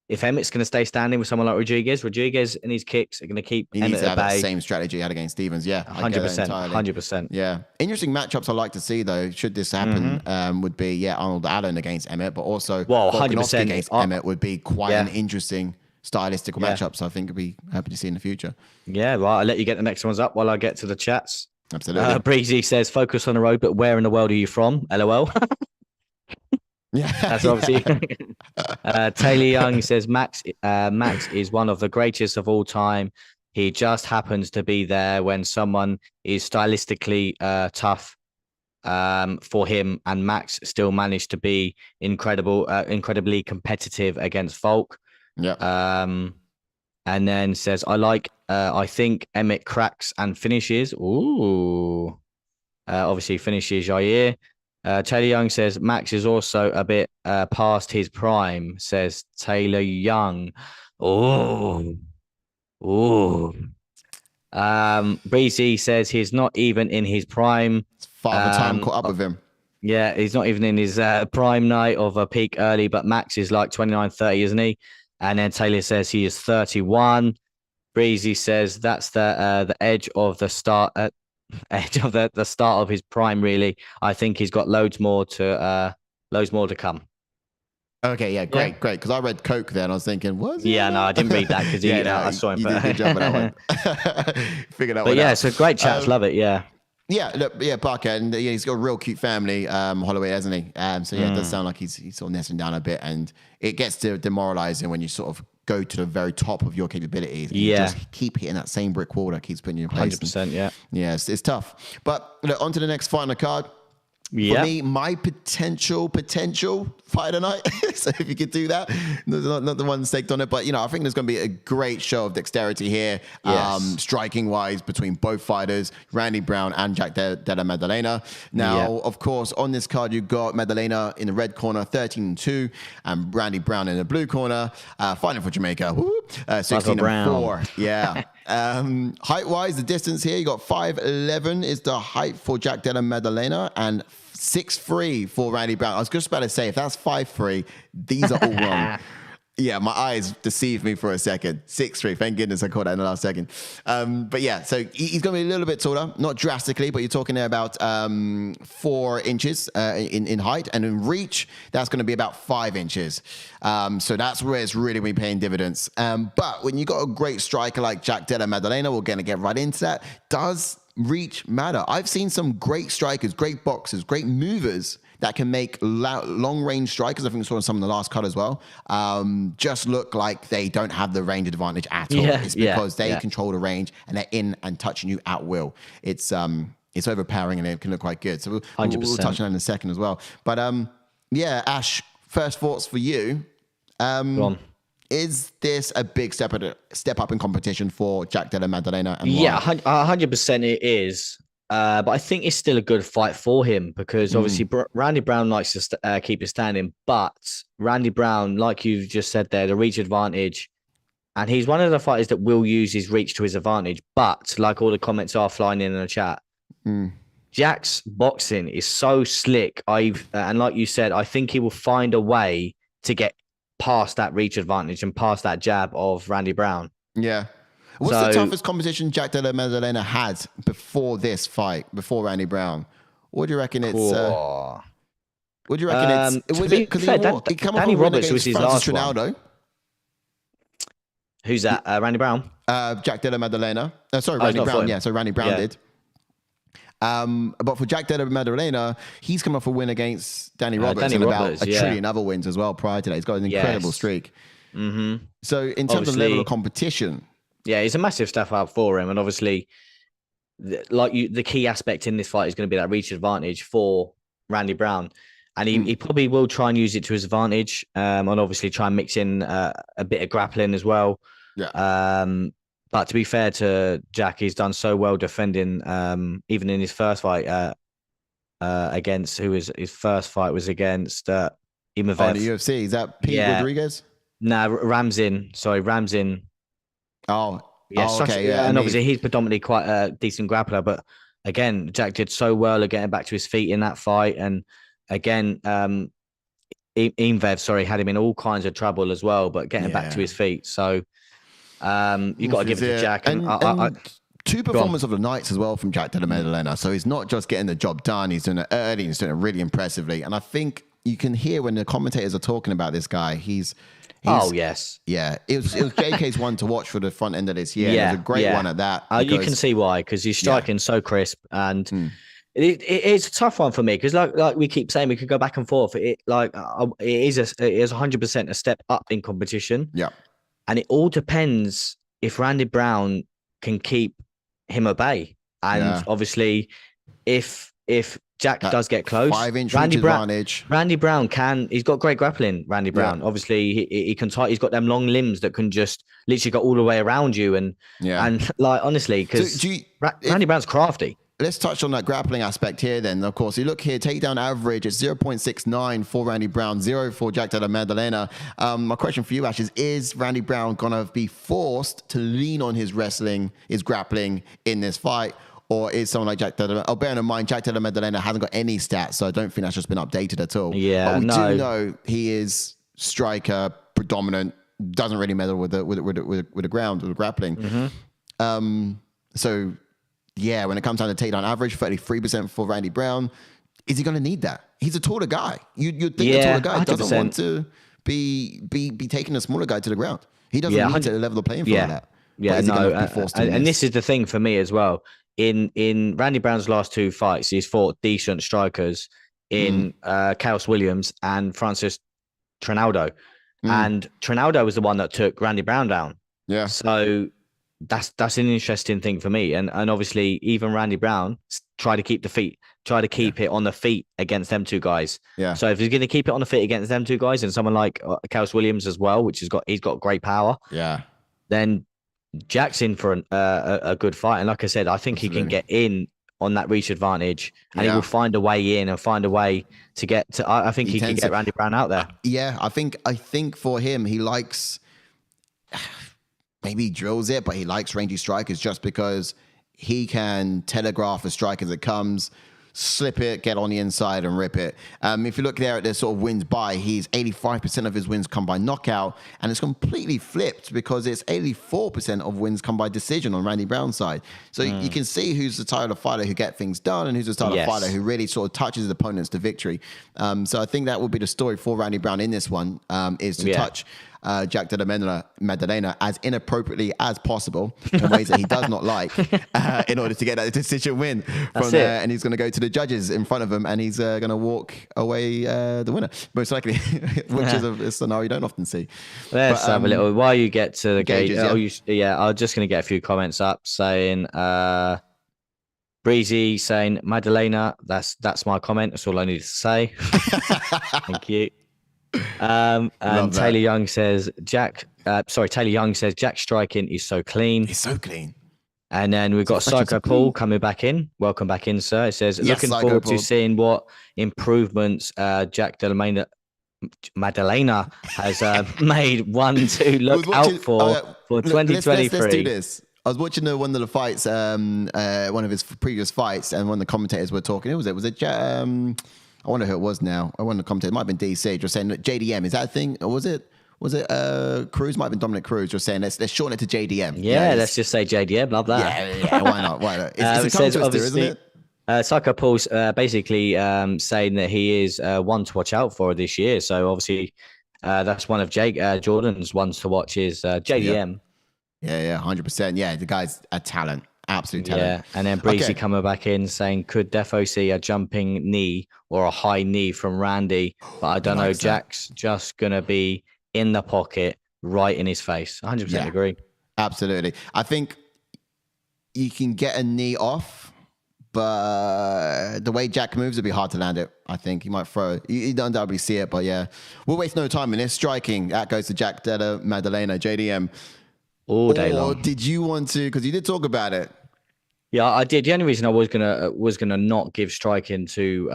if Emmett's going to stay standing with someone like Rodríguez and his kicks are going to keep he Emmett needs to have at bay. That same strategy he had against Stephens. 100%. Yeah. Interesting matchups I'd like to see, though, should this happen, would be, Arnold Allen against Emmett, but also Volkanovski against Emmett would be quite an interesting stylistic matchup. So I think I'd be happy to see in the future. Yeah, right. I'll let you get the next ones up while I get to the chats. Absolutely. Breezy says, focus on the road, but where in the world are you from? LOL. Yeah, that's obviously. Taylor Young says Max is one of the greatest of all time. He just happens to be there when someone is stylistically tough for him, and Max still managed to be incredibly competitive against Volk. Yeah. And then says I think Emmett cracks and finishes. Ooh. Obviously finishes Yair. Taylor Young says Max is also a bit past his prime, says Taylor Young. Oh. Breezy says he's not even in his prime. It's Father Time caught up with him. Yeah, he's not even in his prime night of a peak early, but Max is like 29, 30, isn't he? And then Taylor says he is 31. Breezy says that's the edge of the start. The start of his prime, really. I think he's got loads more to come. Okay, yeah, great. Because I read Coke there and I was thinking, was it? Yeah, no, I didn't read that because I saw him. You did a good job on that one. Figured that But one yeah, out. so great chats. Love it. Yeah. Yeah, look, yeah, Parker, and he's got a real cute family, Holloway, hasn't he? So yeah, it does sound like he's sort of nestling down a bit, and it gets demoralizing when you sort of go to the very top of your capabilities. And you just keep hitting that same brick wall that keeps putting you in place. 100%. Yeah. Yeah, it's tough. But look, on to the next fight on the card. For me, my potential fight tonight. So if you could do that, not the one staked on it, but I think there's going to be a great show of dexterity here, striking wise between both fighters, Randy Brown and Jack Della Maddalena. Now, of course, on this card you've got Maddalena in the red corner, 13-2, and Randy Brown in the blue corner, fighting for Jamaica, 16-4. Yeah. Height wise, the distance here, you got 5'11" is the height for Jack Della Maddalena, and 6'3" for Randy Brown. I was just about to say, if that's 5'3", these are all wrong. Yeah, my eyes deceived me for a second. 6'3", thank goodness I caught that in the last second. But yeah, so he's going to be a little bit taller, not drastically, but you're talking there about 4 inches in height, and in reach, that's going to be about 5 inches. So that's where it's really going to be paying dividends. But when you got a great striker like Jack Della Maddalena, we're going to get right into that. Does reach matter? I've seen some great strikers, great boxers, great movers that can make long-range strikers. I think we saw some in the last cut as well. Just look like they don't have the range advantage at all. It's because they control the range and they're in and touching you at will. It's overpowering and it can look quite good. So we'll touch on that in a second as well. But Ash, first thoughts for you. Go on. Is this a big step up in competition for Jack Della Maddalena? And yeah, 100% it is. But I think it's still a good fight for him because obviously Randy Brown likes to keep it standing. But Randy Brown, like you just said there, the reach advantage. And he's one of the fighters that will use his reach to his advantage. But like all the comments are flying in the chat, Jack's boxing is so slick. And like you said, I think he will find a way to get past that reach advantage and past that jab of Randy Brown. Yeah. What's the toughest competition Jack Della Maddalena had before this fight, before Randy Brown? What do you reckon it's... what do you reckon it's... Was it because Danny Roberts was his last Ronaldo. one. Who's that? Randy Brown? Jack Della Maddalena. Sorry, Randy Brown. Yeah, so Randy Brown did. But for Jack Della Maddalena, he's come off a win against Danny Roberts and about a trillion other wins as well prior to that. He's got an incredible streak. So in terms of level of competition... Yeah, it's a massive step up for him. And obviously, the key aspect in this fight is going to be that reach advantage for Randy Brown. And he probably will try and use it to his advantage and obviously try and mix in a bit of grappling as well. Yeah. But to be fair to Jack, he's done so well defending, even in his first fight against, his first fight was against Imavev. Oh, the UFC. Is that Pete Rodríguez? No, Ramzin. Oh, yeah. Okay. Yeah, and obviously he's predominantly quite a decent grappler, but again, Jack did so well at getting back to his feet in that fight. And again, Imavev, had him in all kinds of trouble as well, but getting back to his feet. So you got to give it to Jack. And two performances of the nights as well from Jack Della Maddalena. So he's not just getting the job done; he's doing it early. He's doing it really impressively. And I think you can hear when the commentators are talking about this guy, he's oh yes, yeah. It was JK's one to watch for the front end of this year. Yeah, it was a great one at that. You can see why, because he's striking so crisp, and it's a tough one for me because like we keep saying, we could go back and forth. It is 100% a step up in competition. Yeah, and it all depends if Randy Brown can keep him at bay, and obviously if Jack does get close, 5-inch advantage. Randy Brown he's got great grappling. Randy Brown, obviously, he can he's got them long limbs that can just literally go all the way around you. And like, honestly, because Randy Brown's crafty. Let's touch on that grappling aspect here then. Of course, you look here, takedown average, it's 0.69 for Randy Brown, 0 for Jack Della Maddalena. My question for you, Ash, is Randy Brown going to be forced to lean on his grappling in this fight? Or is someone like Jack Della... Oh, bearing in mind, Jack Della Maddalena hasn't got any stats, so I don't think that's just been updated at all. Yeah, but we do know he is striker, predominant, doesn't really meddle with the ground, with the grappling. So, yeah, when it comes down to takedown average, 33% for Randy Brown, is he going to need that? He's a taller guy. You'd think a taller guy 100%. Doesn't want to be taking a smaller guy to the ground. He doesn't need to level the playing field like that. Yeah, no, and this is the thing for me as well. In Randy Brown's last 2 fights, he's fought decent strikers in Chaos Williams and Francis Trinaldo. And Trinaldo was the one that took Randy Brown down. Yeah. So that's an interesting thing for me. And obviously even Randy Brown tried to keep it on the feet against them 2 guys. Yeah. So if he's going to keep it on the feet against them 2 guys and someone like Chaos Williams as well, which he's got great power. Yeah. Then Jack's in for a good fight. And like I said, I think he can get in on that reach advantage, and he will find a way in and find a way to get to. I think he can get Randy Brown out there. Yeah, I think for him, he likes, maybe he drills it, but he likes rangy strikers just because he can telegraph a strike as it comes, slip it, get on the inside and rip it. If you look there at the sort of wins by, he's 85% of his wins come by knockout, and it's completely flipped because it's 84% of wins come by decision on Randy Brown's side. So you can see who's the type of fighter who get things done and who's the type of fighter who really sort of touches his opponents to victory. So I think that would be the story for Randy Brown in this one, is to touch Jack Della Maddalena as inappropriately as possible in ways that he does not like, in order to get that decision win from there. And he's going to go to the judges in front of him, and he's going to walk away the winner, most likely, which is a scenario you don't often see. Let's have a little. While you get to the gauges, I'm just going to get a few comments up saying, Breezy saying, Maddalena, that's my comment. That's all I need to say. Thank you. And Taylor Young says Taylor Young says Jack's striking is so clean. He's so clean. And then we've got Psycho Paul coming back in. Welcome back in, sir. It says, looking forward to seeing what improvements Jack Della Maddalena has made one to look out for 2023. Let's do this. I was watching one of the fights, one of his previous fights, and one of the commentators were talking. Who was it? Was it I wonder who it was now. I wonder the commentator. It might have been DC just saying that JDM, is that a thing? Or was it Cruz? Might have been Dominic Cruz just saying let's shorten it to JDM. Yeah, let's just say JDM. Love that. Yeah, why not? Why not? It's a tongue twister, isn't it? Psycho Paul's basically saying that he is one to watch out for this year. So obviously that's one of Jordan's ones to watch is JDM. Yeah, 100%. Yeah, the guy's a talent. Absolute talent. Yeah, and then Breezy coming back in saying, could defo see a jumping knee or a high knee from Randy? But I don't know. Jack's just going to be in the pocket, right in his face. 100% agree. Absolutely. I think you can get a knee off, but the way Jack moves, it'd be hard to land it. I think he might throw it. You don't undoubtedly see it, but yeah. We'll waste no time in this. Striking, that goes to Jack Della Maddalena, JDM. All day long. Or did you want to? Because you did talk about it. Yeah, I did. The only reason I was gonna not give striking to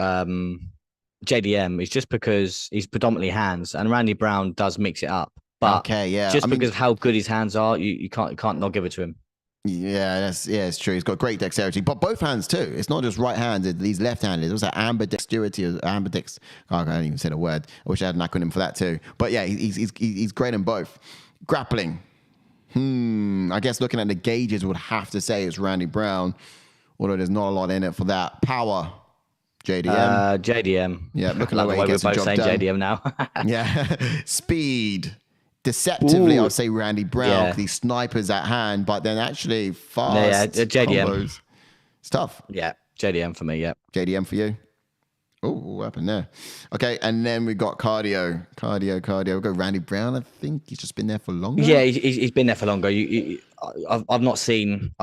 JDM is just because he's predominantly hands, and Randy Brown does mix it up. But because of how good his hands are, you can't not give it to him. Yeah, it's true. He's got great dexterity, but both hands too. It's not just right-handed; he's left-handed. It was that ambidexterity, ambidex. Oh, I can't even say the word. I wish I had an acronym for that too. But yeah, he's great in both. Grappling. I guess looking at the gauges, would have to say it's Randy Brown, although there's not a lot in it for that. Power, JDM. JDM. Yeah, looking like the way we're he gets both the job saying done. JDM now. Yeah, speed. Deceptively, I would say Randy Brown because he snipers at hand, but then actually fast. Yeah, JDM. Combos. It's tough. Yeah, JDM for me. Yeah, JDM for you. Oh, what happened there? Okay, and then we got cardio. We'll go Randy Brown. I think he's just been there for longer. Yeah, he's been there for longer. I've not seen.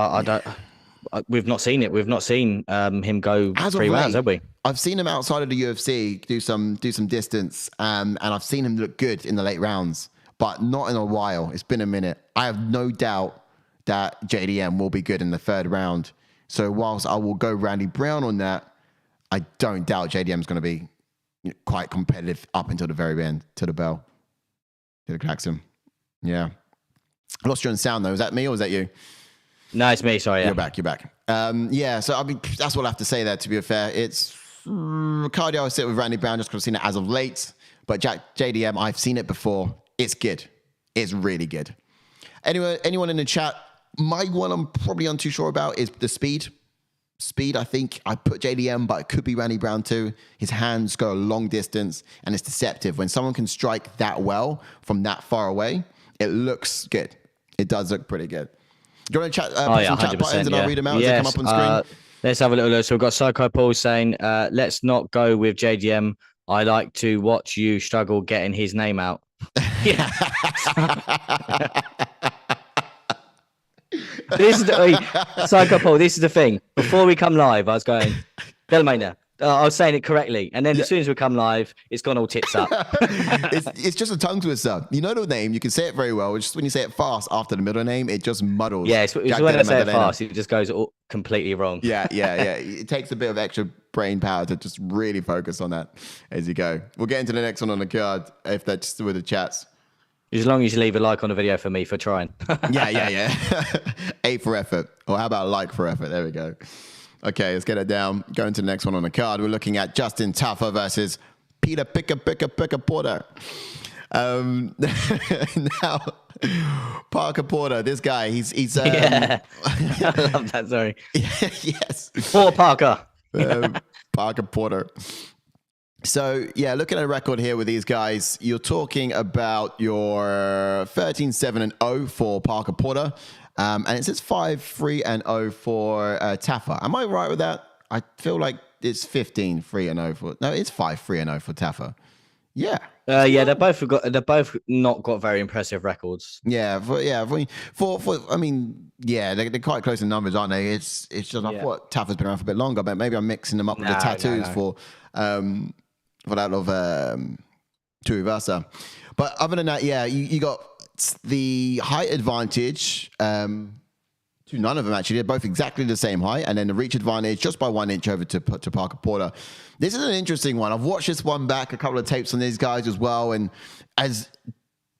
We've not seen it. We've not seen him go 3 rounds, have we? I've seen him outside of the UFC do some distance, and I've seen him look good in the late rounds, but not in a while. It's been a minute. I have no doubt that JDM will be good in the 3rd round. So whilst I will go Randy Brown on that, I don't doubt JDM is going to be quite competitive up until the very end, to the bell. To the klaxon. Yeah. I lost you on sound, though. Is that me or was that you? No, it's me. Sorry. Yeah. You're back. Yeah, so I mean, that's what I have to say there, to be fair. It's cardio, I sit with Randy Brown just because I've seen it as of late. But JDM, I've seen it before. It's good. It's really good. Anyway, anyone in the chat, my one I'm probably untoo sure about is the speed. speed, I think I put JDM, but it could be Randy Brown too. His hands go a long distance, and it's deceptive. When someone can strike that well from that far away, it looks good. It does look pretty good. Do you want to chat, Oh yeah, some chat 100%. buttons and Yeah. I'll read them out as they Yes. come up on screen? Let's have a little look. So we've got Psycho Paul saying, let's not go with JDM. I like to watch you struggle getting his name out. Yeah. This is Psycho Paul, this is the thing. Before we come live, I was going, Della. I was saying it correctly. And then as soon as we come live, it's gone all tits up. It's just a tongue twister. You know the name, you can say it very well. It's just when you say it fast after the middle name, it just muddles. Yeah, it's when I say it fast, it just goes all completely wrong. Yeah. It takes a bit of extra brain power to just really focus on that as you go. We'll get into the next one on the card if that's with the chats. As long as you leave a like on the video for me for trying. Yeah. 8 for effort. Or how about like for effort? There we go. Okay, let's get it down. Going to the next one on the card. We're looking at Justin Tafa versus Peter Picker Porter. Now, Parker Porter, this guy, he's yeah. I love that, sorry. Yes. Poor Parker. Parker Porter. So, yeah, looking at a record here with these guys, you're talking about your 13-7-0 for Parker Porter. And it says 5-3-0 for Tafa. Am I right with that? I feel like it's 15-3-0 for... No, it's 5-3-0 for Tafa. Yeah. Yeah, they're both not got very impressive records. Yeah, I mean, yeah, they're quite close in numbers, aren't they? It's just I thought Tafa's been around for a bit longer, but maybe I'm mixing them up with the tattoos for that of Tuivasa. But other than that, yeah, you got the height advantage to none of them, actually. They're both exactly the same height, and then the reach advantage just by 1 inch over to Parker Porter. This is an interesting one. I've watched this one back, a couple of tapes on these guys as well, and as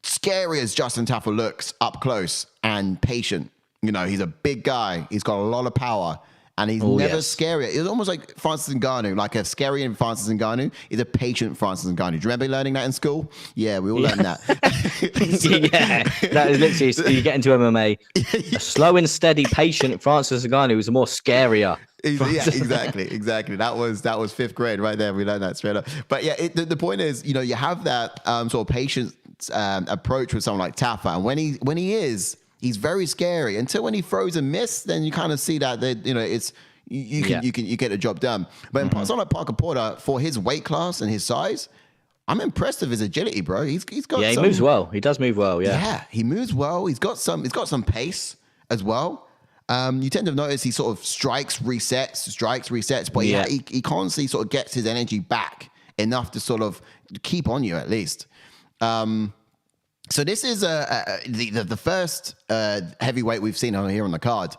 scary as Justin Tafa looks up close and patient, you know, he's a big guy. He's got a lot of power. And he's never scary. It's almost like Francis Ngannou, like a scary in Francis Ngannou is a patient Francis Ngannou. Do you remember learning that in school? Yeah, we all learned that. Yeah, that is literally, so you get into MMA, a slow and steady patient Francis Ngannou is more scarier. Yeah, exactly. That was 5th grade right there. We learned that straight up. But yeah, the point is, you know, you have that sort of patient approach with someone like Tafa, and when he is, he's very scary until when he throws a miss, then you kind of see that you know it's you get the job done. But in someone like Parker Porter, for his weight class and his size, I'm impressed with his agility, bro. He's got he moves well. He does move well. Yeah, he moves well. He's got some pace as well. You tend to notice he sort of strikes, resets, but he constantly sort of gets his energy back enough to sort of keep on you at least. So this is the first heavyweight we've seen on here on the card.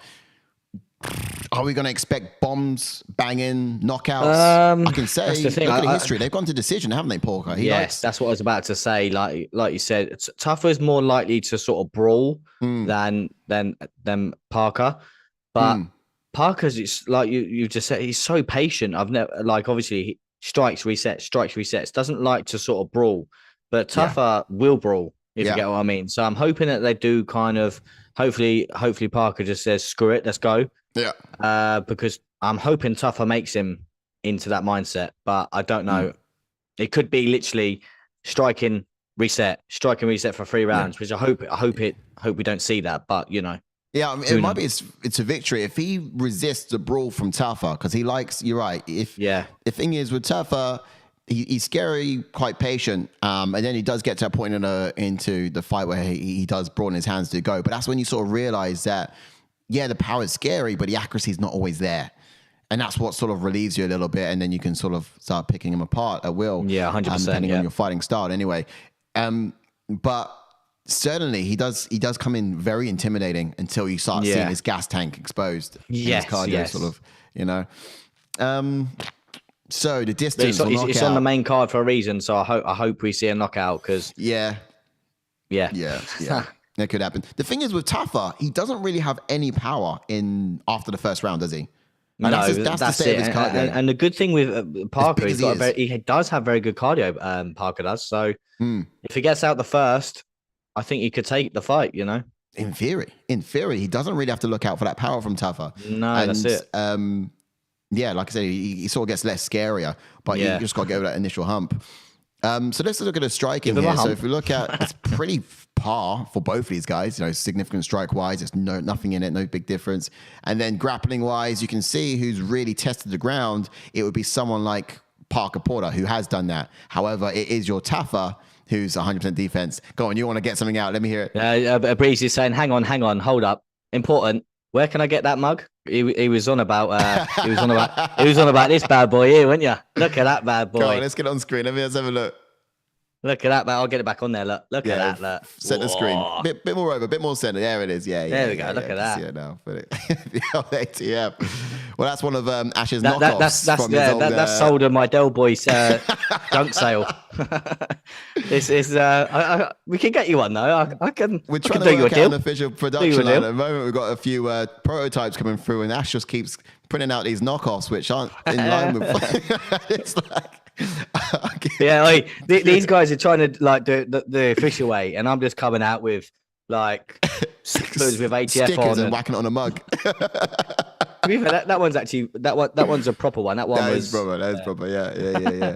Are we going to expect bombs, banging, knockouts? I can say, look at the history. They've gone to decision, haven't they, Porker? Yes, that's what I was about to say. Like you said, Tafa is more likely to sort of brawl than Parker. But Parker's, it's like you just said, he's so patient. I've never, like, obviously he strikes, resets. Doesn't like to sort of brawl, but Tafa will brawl. If you get what I mean. So I'm hoping that they do kind of, hopefully Parker just says, screw it, let's go. Yeah. Because I'm hoping Tafa makes him into that mindset, but I don't know. It could be literally striking, reset for 3 rounds, which I hope we don't see that, but you know. Yeah, I mean, it might be it's a victory if he resists the brawl from Tafa, because he likes, you're right. The thing is with Tafa, he's scary, quite patient, and then he does get to a point into the fight where he does broaden his hands to go. But that's when you sort of realize that, the power is scary, but the accuracy is not always there. And that's what sort of relieves you a little bit, and then you can sort of start picking him apart at will. Yeah, 100%. Depending on your fighting style anyway. But certainly he does come in very intimidating until you start seeing his gas tank exposed. His cardio sort of, you know. So the distance, it's on the main card for a reason. So I hope we see a knockout because yeah, that could happen. The thing is with Tafa, he doesn't really have any power after the first round, does he? And that's the state of his cardio. And the good thing with Parker, he does have very good cardio. Parker does. So if he gets out the first, I think he could take the fight. You know, in theory, he doesn't really have to look out for that power from Tafa. No, that's it. Yeah, like I said, he sort of gets less scarier, but you just got to get over that initial hump. So let's look at the striking here. So if we look at, it's pretty par for both of these guys. Significant strike wise, there's nothing in it, no big difference. And then grappling wise, you can see who's really tested the ground. It would be someone like Parker Porter, who has done that. However, it is your Tafa, who's 100% defense. Go on, you want to get something out? Let me hear it. Breeze is saying, hang on, hold up. Important. Where can I get that mug? He was on about he was on about this bad boy here, weren't you? Look at that bad boy. Go on, let's get it on screen. Let's have a look. Look at that, man. I'll get it back on there. Look at that. Look. Set the screen. Bit more over, bit more center. There it is. Yeah. There we go. Look at that. Yeah, now. The old ATM. Well, that's one of Ash's knockoffs. That's sold on my Del Boys junk sale. This is we can get you one though. I can. We're trying to work out an official production line. At the moment, we've got a few prototypes coming through, and Ash just keeps printing out these knockoffs, which aren't in line with. It's like. Okay. Yeah, these guys are trying to like do the official way, and I'm just coming out with like stickers with ATF stickers on and whacking it on a mug. that one's actually that one's a proper one. That is proper. Yeah.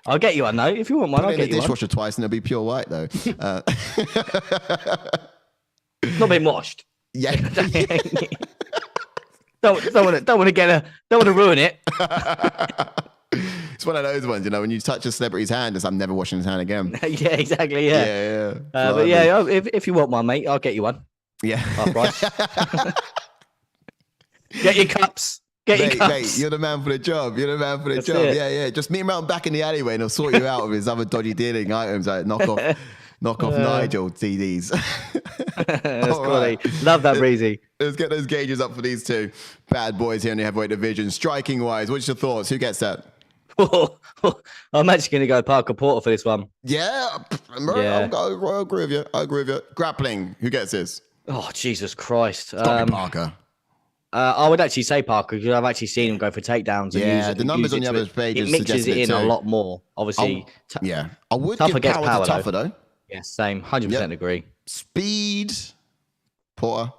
I'll get you one though if you want one. I'll get you one. Dishwasher twice and it'll be pure white though. Not been washed. Yeah. don't want to ruin it. It's one of those ones, when you touch a celebrity's hand, it's I'm never washing his hand again. Yeah, exactly. Yeah. But if you want one, mate, I'll get you one. Yeah. Half price. Get your cups. Mate, you're the man for the job. That's it. Yeah. Just meet him around back in the alleyway and he'll sort you out with his other dodgy dealing items like knock off Nigel CDs. That's cool. Right. Love that, Breezy. Let's get those gauges up for these two bad boys here in the heavyweight division. Striking wise, what's your thoughts? Who gets that? I'm actually going to go Parker Porter for this one. Yeah. I'll agree with you. Grappling, who gets this? Oh, Jesus Christ. It's got to be Parker. I would actually say Parker because I've actually seen him go for takedowns. And the numbers on the other pages it mixes it in a lot more. Obviously, I would Tafa give power to Tafa though. Yeah, same. 100% agree. Speed, Porter.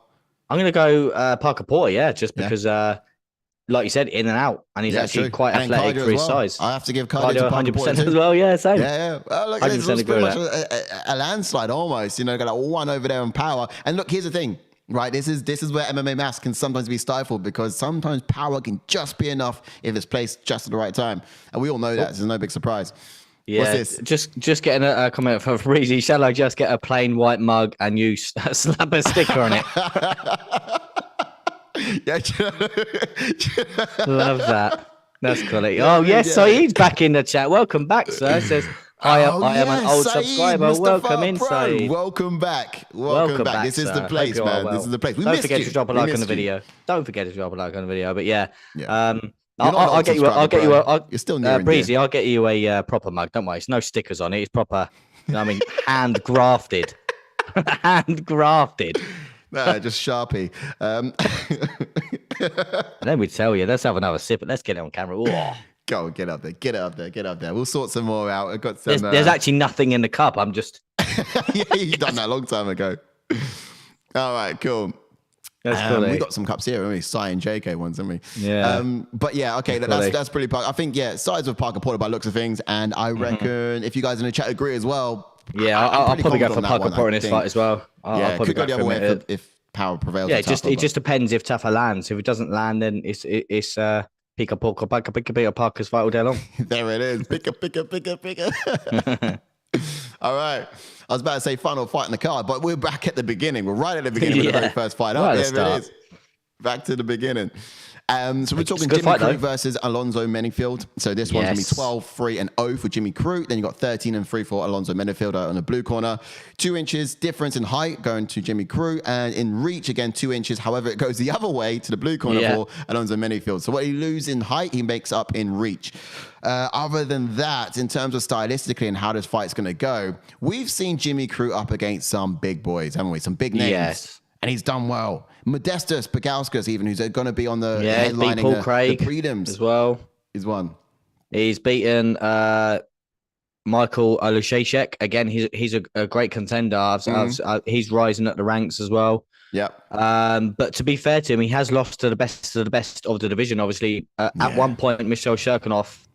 I'm going to go Parker Porter, just because, like you said, in and out, and he's actually quite athletic for his size. I have to give cardio 100% as well. Yeah, same. Yeah. Well, look, it's pretty much a landslide almost. Got like one over there on power. And look, here's the thing. Right, this is where MMA mass can sometimes be stifled because sometimes power can just be enough if it's placed just at the right time, and we all know that. This is no big surprise. Yeah, what's this? Just getting a comment from Breezy. Shall I just get a plain white mug and you slap a sticker on it? Love that. That's cool. Oh yes, Saeed's back in the chat. Welcome back, sir. It says. I am an old subscriber. Mustafa, welcome in, Saeed. Welcome back. Welcome back. This is the place, man. This is the place. Don't forget to drop a like on the video. Don't forget to drop a like on the video. But I'll get you. You're still new, Breezy. I'll get you a proper mug. Don't worry. It's no stickers on it. It's proper. Hand grafted. Hand grafted. Nah, just Sharpie. Let me tell you. Let's have another sip. Let's get it on camera. Whoa. Go, get up there. We'll sort some more out. I've got some. There's actually nothing in the cup. I'm just. Yeah, you've done that a long time ago. All right, cool. That's cool. We got some cups here, haven't we? Cy and JK ones, haven't we? Yeah. But yeah, okay, that's pretty. I think size of Parker Porter by looks of things, and I reckon if you guys in the chat agree as well. Yeah, I'll probably go for Parker Porter in this fight as well. I'll probably go the other way if power prevails. Yeah, it just depends if Tafa lands. If it doesn't land, then it's pick up Parker's fight all day long. There it is. Pick up. All right. I was about to say final fight in the card, but we're back at the beginning. We're right at the beginning of the very first fight. There it is. Back to the beginning. So we're talking Jimmy Crute versus Alonzo Menifield. So this one's going to be 12-3-0 for Jimmy Crute. Then you got 13-3 for Alonzo Menifield on the blue corner. 2 inches difference in height going to Jimmy Crute, and in reach again 2 inches. However, it goes the other way to the blue corner for Alonzo Menifield. So what he loses in height, he makes up in reach. Other than that, in terms of stylistically and how this fight's going to go, we've seen Jimmy Crute up against some big boys, haven't we? Some big names. Yes. And he's done well. Modestus Pagauskas, even, who's going to be on the headlining Paul Craig the prelims as well. He's won. He's beaten Michael Olusheshek. Again, he's a great contender. He's rising up the ranks as well. Yep. But to be fair to him, he has lost to the best of the best of the division. Obviously, at one point, Michel Shirkinov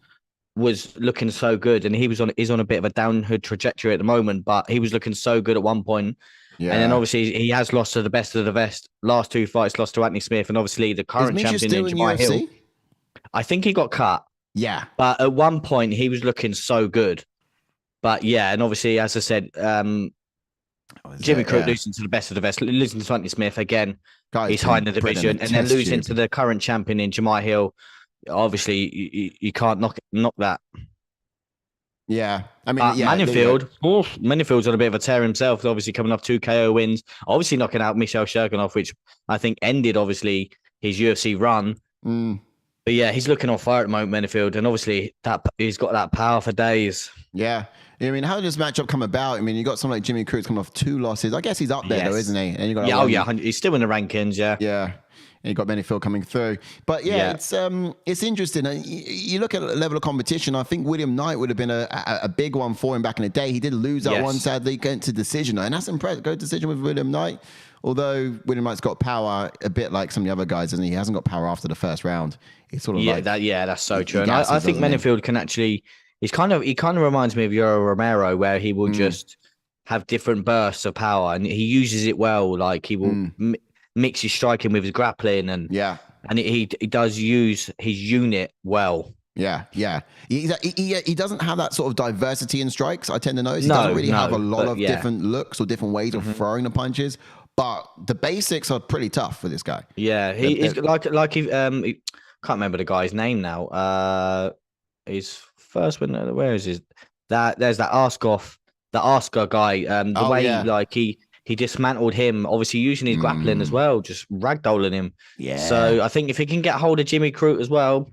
was looking so good, and is on a bit of a downward trajectory at the moment. But he was looking so good at one point, and then Yeah. obviously he has lost to the best of the best. Last two fights, lost to Anthony Smith, and obviously the Is current Misha champion in still in Jemai Hill. UFC? I think he got cut, Yeah. but at one point he was looking so good. But yeah, and obviously, as I said, Jimmy Crute losing to the best of the best, losing to Anthony Smith again. He's high in the division, and then losing to the current champion in Jemai Hill. Obviously, you can't knock that. Yeah, I mean, Menifield's on a bit of a tear himself. Obviously, coming off 2 KO wins, obviously knocking out Michel Shirkinov, which I think ended obviously his UFC run. But yeah, he's looking on fire at the moment, Menifield, and obviously that he's got that power for days. Yeah. I mean, how did this matchup come about? I mean, you got someone like Jimmy Crute coming off 2 losses. I guess he's up there though, isn't he? And you got he's still in the rankings. Yeah. Yeah. And you got Menifield coming through. But yeah, it's interesting. You look at the level of competition. I think William Knight would have been a big one for him back in the day. He did lose that one, sadly, going to decision. And that's impressive. Go to decision with William Knight. Although William Knight's got power a bit like some of the other guys, and he hasn't got power after the first round. It's sort of that's so true. And I think Menifield can actually. He kind of reminds me of Yoel Romero, where he will just have different bursts of power, and he uses it well. Like he will mix his striking with his grappling, and he does use his unit well. Yeah. He doesn't have that sort of diversity in strikes. I tend to notice he doesn't really have a lot of different looks or different ways of throwing the punches. But the basics are pretty tough for this guy. Yeah, he's like he can't remember the guy's name now. His first win. Where is his? There's that Asker guy. He dismantled him. Obviously using his grappling as well, just ragdolling him. Yeah. So I think if he can get hold of Jimmy Crute as well.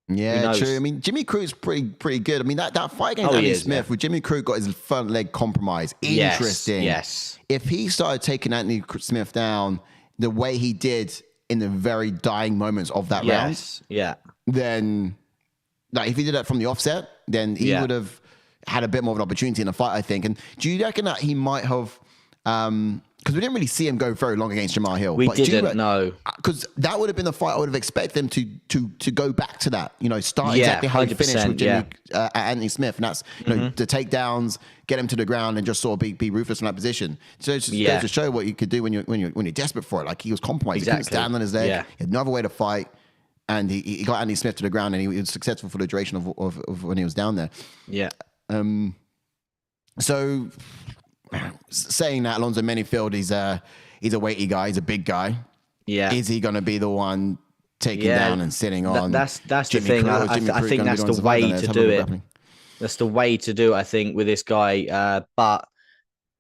Yeah, true. I mean, Jimmy Crute's pretty good. I mean, that fight against Anthony Smith, where Jimmy Crute got his front leg compromised. Interesting. Yes. If he started taking Anthony Smith down the way he did in the very dying moments of that round, then like if he did that from the offset, then he would have had a bit more of an opportunity in the fight, I think. And do you reckon that he might have? Because we didn't really see him go very long against Jemai Hill. We didn't know. Because that would have been the fight I would have expected them to go back to that. Start exactly how he finished with Anthony Smith. And that's, the takedowns, get him to the ground and just sort of be ruthless in that position. So it just goes to show what you could do when you're desperate for it. Like he was compromised. Exactly. He couldn't stand on his leg. Yeah. He had no other way to fight. And he got Anthony Smith to the ground and he was successful for the duration of when he was down there. Yeah. So saying that, Alonzo Menifield, he's a weighty guy, he's a big guy. Yeah. Is he going to be the one taking down and sitting on? That's the thing. I think that's the way to do it. That's the way to do it, I think, with this guy. But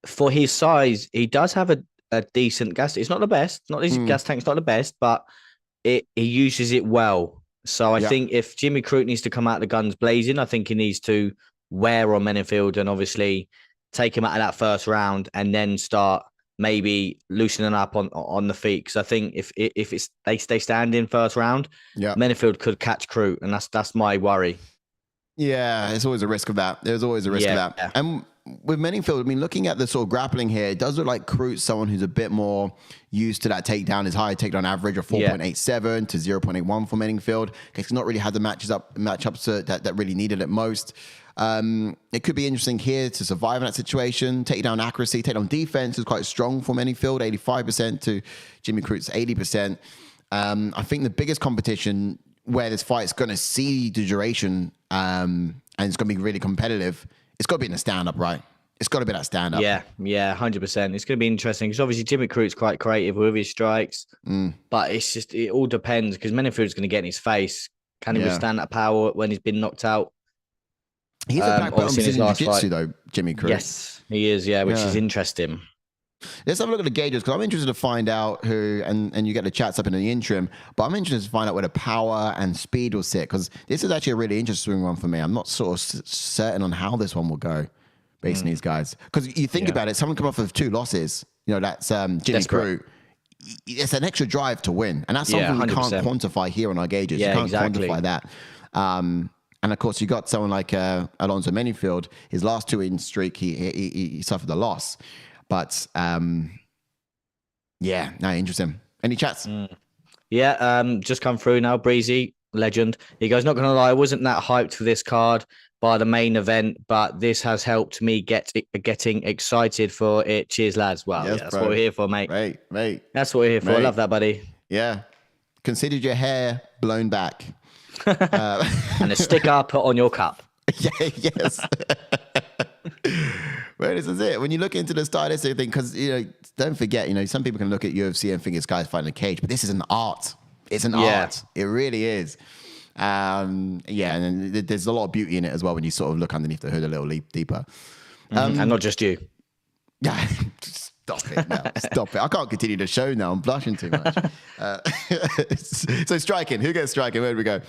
for his size, he does have a decent gas. It's not the best. His gas tank's not the best, but he uses it well. So I think if Jimmy Crute needs to come out the guns blazing, I think he needs to wear on Menifield and obviously take him out of that first round and then start maybe loosening up on the feet. Because I think if they stay standing first round, Menifield could catch Crute, and that's my worry. Yeah, there's always a risk of that. There's always a risk of that. Yeah. And with Menifield, I mean, looking at the sort of grappling here, it does look like Crute's someone who's a bit more used to that takedown. His high takedown average of 4.87 to 0.81 for Menifield. He's not really had the matchups that really needed it most. It could be interesting here to survive in that situation. Takedown accuracy, takedown defense is quite strong for Menifield, 85% to Jimmy Crute's 80%. I think the biggest competition where this fight is going to see the duration and it's going to be really competitive, it's got to be in the stand-up, right? It's got to be that stand-up. Yeah, 100%. It's going to be interesting because obviously Jimmy Crute's quite creative with his strikes, but it all depends because Menifield's going to get in his face. Can he withstand that power when he's been knocked out? He's a backbone in jiu-jitsu though, Jimmy Crute. Yes, he is, which is interesting. Let's have a look at the gauges because I'm interested to find out who, and you get the chats up in the interim, but I'm interested to find out where the power and speed will sit because this is actually a really interesting one for me. I'm not sort of certain on how this one will go based on these guys. Because you think about it, someone come off of 2 losses, that's Jimmy Crute. It's an extra drive to win, and that's something we can't quantify here on our gauges. You can't quantify that. And of course, you got someone like Alonzo Menifield. His last 2 in streak, he suffered a loss. But Yeah, no, interesting. Any chats? Yeah, just come through now. Breezy, legend. He goes, not going to lie, I wasn't that hyped for this card by the main event, but this has helped me getting excited for it. Cheers, lads. Well, Yes, yeah, that's bro. what we're here for, mate. Mate. That's what we're here for. I love that, buddy. Yeah. Considered your hair blown back. And a sticker put on your cup. Yeah, yes. Well, this is it. When you look into the stylistic thing, because, don't forget, some people can look at UFC and think it's guys fighting a cage, but this is an art. It's an art. It really is. And there's a lot of beauty in it as well when you sort of look underneath the hood a little deeper. And not just you. Yeah, stop it now. Stop it. I can't continue the show now. I'm blushing too much. So striking. Who gets striking? Where do we go?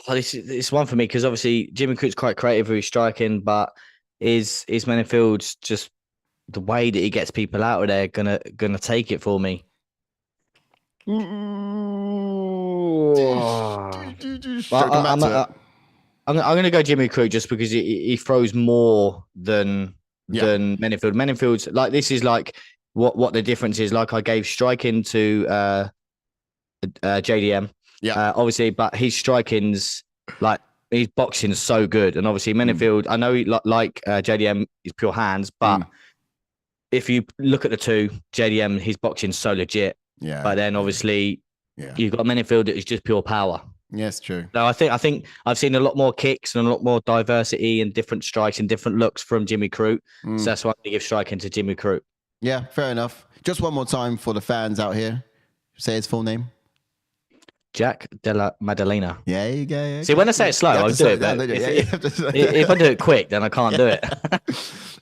Oh, it's one for me because obviously Jimmy Crute's quite creative with his striking, but is Menifield's just the way that he gets people out of there gonna take it for me? I'm gonna go Jimmy Crute just because he throws more than Menifield. Menifield's like, this is like what the difference is. Like, I gave striking to JDM. Yeah. Obviously, but his striking's like, his boxing is so good, and obviously Menifield. I know like JDM is pure hands, but if you look at the two, JDM, his boxing's so legit. Yeah. But then obviously, you've got Menifield that is just pure power. Yes, true. No, I think I've seen a lot more kicks and a lot more diversity and different strikes and different looks from Jimmy Crute. So that's why I give striking to Jimmy Crute. Yeah, fair enough. Just one more time for the fans out here. Say his full name. Jack Della Maddalena. Yeah, you go. Yeah. See, when I say it slow, I'll do it. If I do it quick, then I can't do it.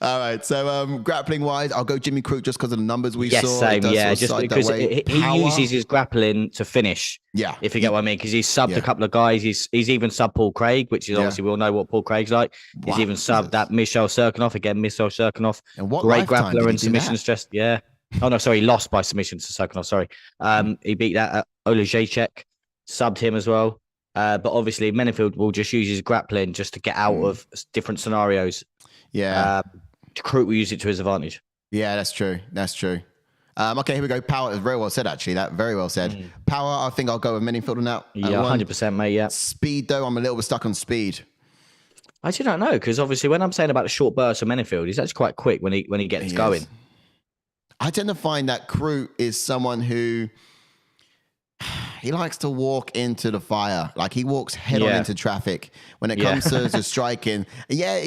All right. So grappling wise, I'll go Jimmy Crute just because of the numbers we saw. Same. Yeah, just because he uses his grappling to finish. Yeah. If you get what I mean, because he's subbed a couple of guys. He's even subbed Paul Craig, which is obviously we all know what Paul Craig's like. He's even subbed that Michel Serkinov again. Michel Serkinov, great grappler and submission stress. Yeah. Oh no, sorry, he lost by submission to Serkinov. Sorry. He beat that Olejacek. Subbed him as well. But obviously, Menifield will just use his grappling just to get out of different scenarios. Yeah. Crute will use it to his advantage. Yeah, that's true. That's true. Okay, here we go. Power is very well said, actually. That very well said. Power, I think I'll go with Menifield on that. Yeah, 100%, mate. Yeah. Speed, though, I'm a little bit stuck on speed. I actually don't know, because obviously, when I'm saying about the short burst of Menifield, he's actually quite quick when he gets going. I tend to find that Crute is someone who he likes to walk into the fire. Like, he walks head on into traffic when it comes to striking. Yeah,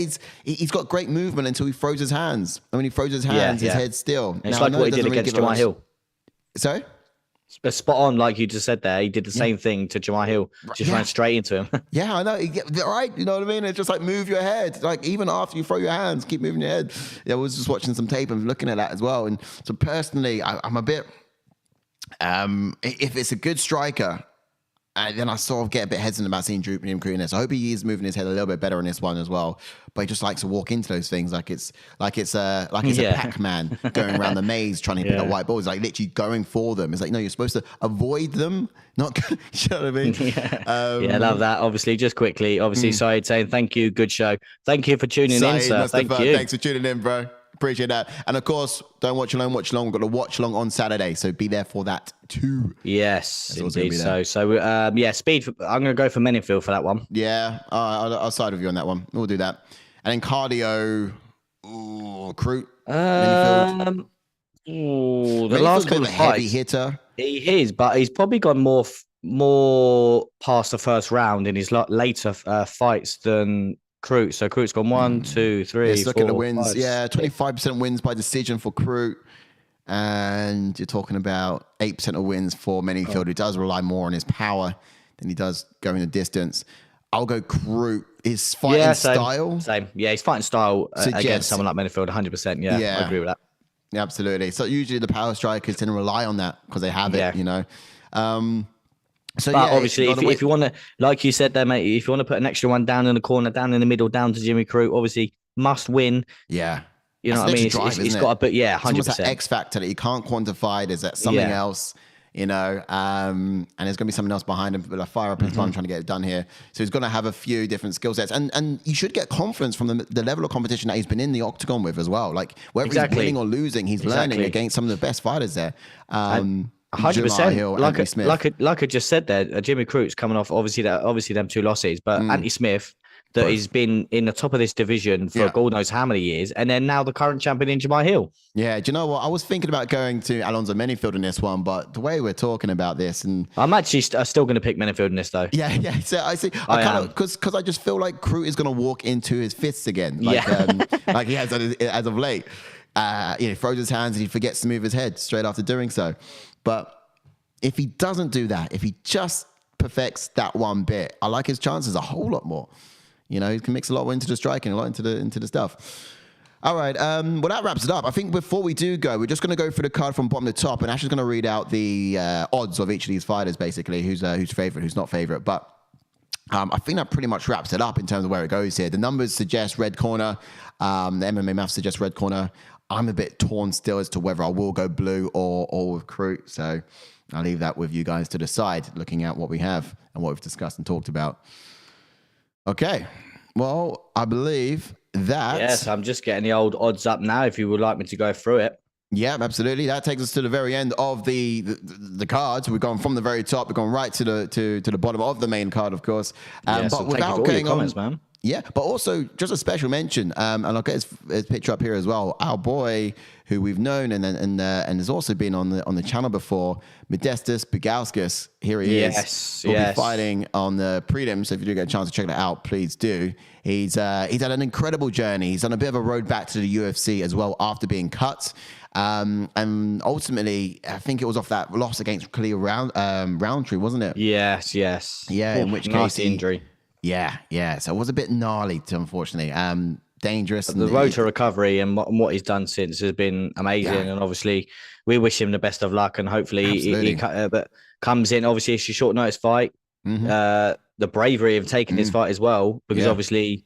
he's got great movement until he throws his hands. And when he throws his hands, his head's still. It's like what he did against Jamahal Hill. Sorry? Spot on, like you just said there. He did the same thing to Jamahal Hill. Just ran straight into him. Yeah, I know. Right, you know what I mean? It's just like, move your head. Like, even after you throw your hands, keep moving your head. Yeah, I was just watching some tape and looking at that as well. And so personally, I'm a bit... if it's a good striker, then I sort of get a bit hesitant about seeing Jim Crute in this. I hope he is moving his head a little bit better in this one as well. But he just likes to walk into those things like it's a Pac-Man going around the maze trying to pick up white balls. Like, literally going for them. It's like, no, you're supposed to avoid them, not. You know what I mean? I love that. Obviously, just quickly, Saeed saying thank you, good show. Thank you for tuning in, sir. Thank you. Thanks for tuning in, bro. Appreciate that. And of course, don't watch along. Watch along. We've got a watch along on Saturday, so be there for that too. Yes, indeed. So speed. I'm going to go for Menifield for that one. Yeah, I'll side with you on that one. We'll do that. And then cardio, Crute, Menifield. The last couple of heavy hitter. He is, but he's probably gone more past the first round in his later fights than Crute. So Crute's gone 1, 2, 3. Let's look at the wins. 25% wins by decision for Crute. And you're talking about 8% of wins for Menifield, who does rely more on his power than he does going the distance. I'll go Crute. His fighting style. Same. Yeah, his fighting style against someone like Menifield, 100%. Yeah, I agree with that. Yeah, absolutely. So usually the power strikers tend to rely on that because they have it, you know. But obviously, if you want to, like you said there, mate, if you want to put an extra one down in the corner, down in the middle, down to Jimmy Crute, obviously must win. Yeah. You know what I mean? It's got a bit, 100%. It's almost that X factor that you can't quantify. There's that something else. and there's going to be something else behind him, but a fire up his bum trying to get it done here. So he's going to have a few different skill sets, and you should get confidence from the level of competition that he's been in the octagon with as well. Like whether he's winning or losing, he's learning against some of the best fighters there. 100%. Like I just said there, Jimmy Crute's coming off obviously them 2 losses, but Anthony Smith. That he's been in the top of this division for God knows how many years, and then now the current champion in Jamahal Hill. Yeah, do you know what? I was thinking about going to Alonzo Menifield in this one, but the way we're talking about this, and I'm actually still going to pick Menifield in this though. Yeah. So I see. I kind of because I just feel like Crute is going to walk into his fists again, like he has as of late. He throws his hands and he forgets to move his head straight after doing so. But if he doesn't do that, if he just perfects that one bit, I like his chances a whole lot more. He can mix a lot into the striking, a lot into the stuff. All right. Well, that wraps it up. I think before we do go, we're just going to go through the card from bottom to top, and Ash is going to read out the odds of each of these fighters, basically, who's favorite, who's not favorite. But I think that pretty much wraps it up in terms of where it goes here. The numbers suggest red corner. The MMA math suggests red corner. I'm a bit torn still as to whether I will go blue or with Crute. So I'll leave that with you guys to decide, looking at what we have and what we've discussed and talked about. Okay, well, I believe that... Yes, I'm just getting the old odds up now if you would like me to go through it. Yeah, absolutely. That takes us to the very end of the cards. We've gone from the very top, we've gone right to the bottom of the main card, of course. But so without going comments, man. Yeah, but also just a special mention, and I'll get his picture up here as well. Our boy, who we've known and has also been on the channel before, Modestas Bugauskas. Here he is. He'll be fighting on the prelims. So if you do get a chance to check that out, please do. He's had an incredible journey. He's on a bit of a road back to the UFC as well after being cut. And ultimately, I think it was off that loss against Khalil Roundtree, wasn't it? Yes. Yeah, in which case injury. Yeah. So it was a bit gnarly, unfortunately. Dangerous. The road to recovery and what he's done since has been amazing. Yeah. And obviously, we wish him the best of luck. And hopefully, he comes in. Obviously, it's a short notice fight. The bravery of taking this fight as well, because obviously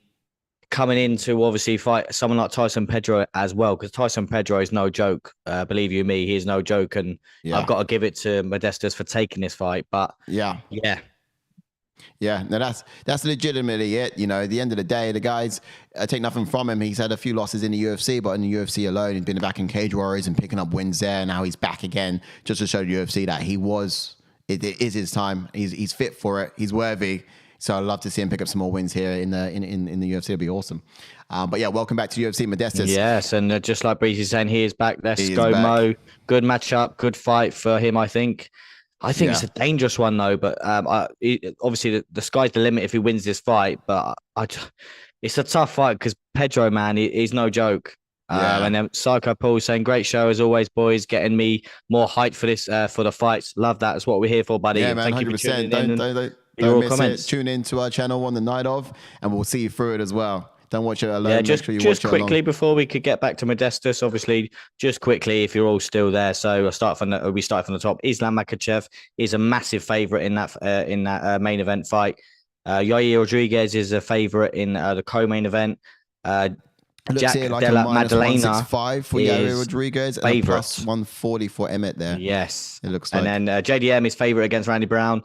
coming in to obviously fight someone like Tyson Pedro as well, because Tyson Pedro is no joke. Believe you me, he is no joke. And I've got to give it to Modestas for taking this fight. But yeah, no, that's legitimately it. At the end of the day, the guys take nothing from him. He's had a few losses in the UFC, but in the UFC alone, he's been back in Cage Warriors and picking up wins there. Now he's back again, just to show the UFC that it is his time. He's fit for it. He's worthy. So I'd love to see him pick up some more wins here in the UFC. It'd be awesome. But yeah, welcome back to UFC, Modestas. Yes, and just like Breezy's saying, he is back. Let's go, Mo. Good matchup, good fight for him, I think. It's a dangerous one, though. But obviously, the sky's the limit if he wins this fight. But it's a tough fight because Pedro, man, he's no joke. And then Psycho Paul saying, great show as always, boys. Getting me more hyped for this for the fights. Love that. That's what we're here for, buddy. Yeah, man, 100%. Don't miss it. Tune in to our channel on the night of, and we'll see you through it as well. Don't watch it alone. Yeah, just quickly before we could get back to Modestas, obviously, just quickly, if you're all still there. So we start from the top. Islam Makhachev is a massive favorite in that main event fight. Yair Rodríguez is a favorite in the co-main event. Della, Maddalena for Yair Rodríguez, and plus 140 for Emmett there. Yes, it looks like. And then JDM is favorite against Randy Brown.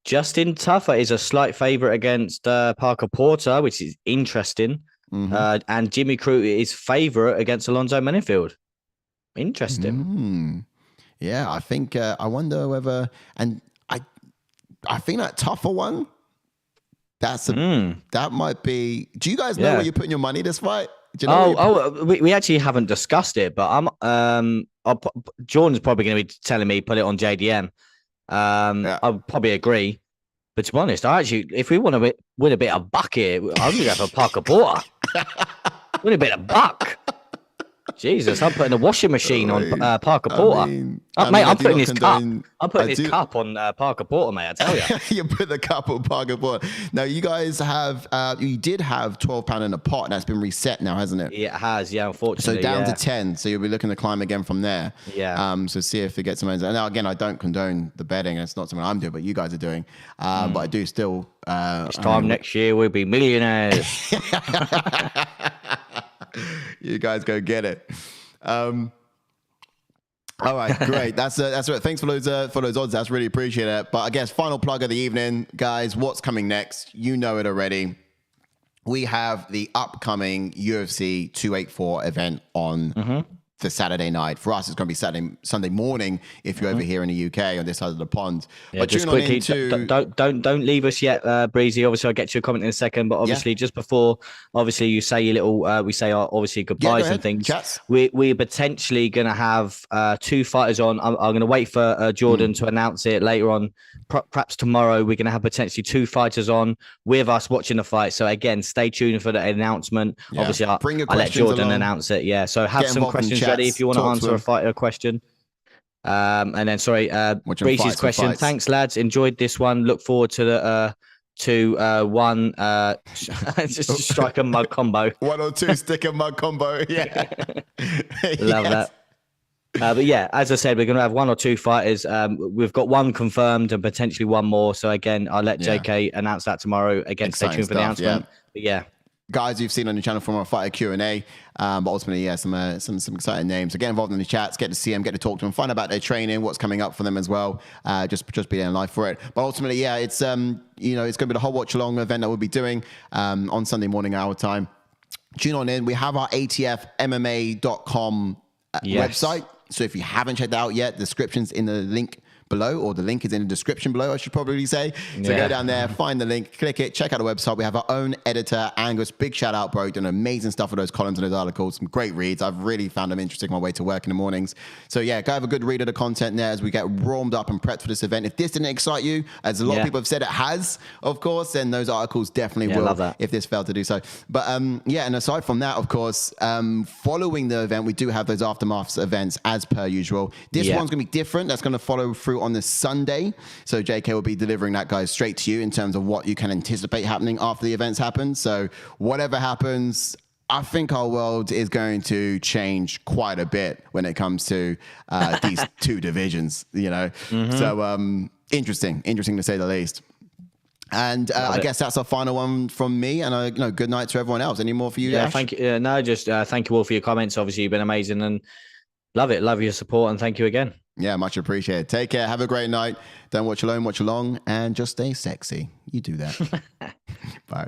Justin Tafa is a slight favorite against Parker Porter, which is interesting. And Jimmy Crute is favorite against Alonzo Menifield. Interesting. Yeah, I think I wonder whether, and I think that Tafa one. That might be. Do you guys know where you're putting your money this fight? Do you know we actually haven't discussed it, but Jordan's probably going to be telling me put it on JDM. I'll probably agree, but to be honest, if we want to win a bit of buck here, I'm going to go for Parker Porter. Win a bit of buck. Jesus, I'm putting a washing machine on Parker Porter. Mate, I'm putting this cup. I'm putting this cup on Parker Porter, mate. I tell you. You put the cup on Parker Porter. Now, you guys have, you did have £12 in a pot, and that's been reset now, hasn't it? Yeah, it has. Yeah, unfortunately. So down to 10. So you'll be looking to climb again from there. Yeah. So see if it gets some. Now, again, I don't condone the betting. It's not something I'm doing, but you guys are doing. But I do still. This time next year, we'll be millionaires. You guys go get it. All right, great. That's right. Thanks for those odds. That's really appreciate it. But I guess final plug of the evening, guys. What's coming next? You know it already. We have the upcoming UFC 284 event on the Saturday night. For us, it's going to be Sunday morning if you're over here in the UK on this side of the pond. Yeah, but just quickly, don't leave us yet, Breezy. Obviously, I'll get to your comment in a second, but obviously, just before, obviously, you say your little, we say our obviously goodbyes and things. Chats. We're potentially going to have 2 fighters on. I'm going to wait for Jordan to announce it later on. Perhaps tomorrow, we're going to have potentially 2 fighters on with us watching the fight. So again, stay tuned for the announcement. Yeah. Obviously, I'll let Jordan announce it. Yeah. So have some questions ready if you want to answer a fighter question. And then Breezy's question. Thanks, lads. Enjoyed this one. Look forward to the one just strike a mug combo. 1 or 2 stick a mug combo. Yeah. Love that. But yeah, as I said, we're going to have 1 or 2 fighters. We've got 1 confirmed and potentially 1 more. So again, I'll let JK announce that tomorrow. Again, stay tuned for the announcement. But yeah. Guys, you've seen on the channel from our fighter Q&A, but ultimately, some exciting names. So get involved in the chats, get to see them, get to talk to them, find out about their training, what's coming up for them as well. Just be there in live for it. But ultimately, yeah, it's it's going to be the whole watch along event that we'll be doing on Sunday morning our time. Tune on in. We have our ATFMMA.com website. So if you haven't checked that out yet, the description's in the link below, or the link is in the description below, I should probably say. So go down there, find the link, click it, check out the website. We have our own editor, Angus. Big shout out, bro. Done amazing stuff with those columns and those articles. Some great reads. I've really found them interesting on my way to work in the mornings. So yeah, go have a good read of the content there as we get warmed up and prepped for this event. If this didn't excite you, as a lot of people have said it has, of course, then those articles definitely will, if this failed to do so. But yeah, and aside from that, of course, following the event, we do have those aftermath events as per usual. This one's going to be different. That's going to follow through on this Sunday. So JK will be delivering that, guys, straight to you in terms of what you can anticipate happening after the events happen. So whatever happens, I think our world is going to change quite a bit when it comes to these 2 divisions, So interesting to say the least. And I guess that's our final one from me. And good night to everyone else. Any more for you, Ash? Thank you. No, just thank you all for your comments. Obviously, you've been amazing and love it. Love your support, and thank you again. Yeah, much appreciated. Take care. Have a great night. Don't watch alone, watch along, and just stay sexy. You do that. Bye.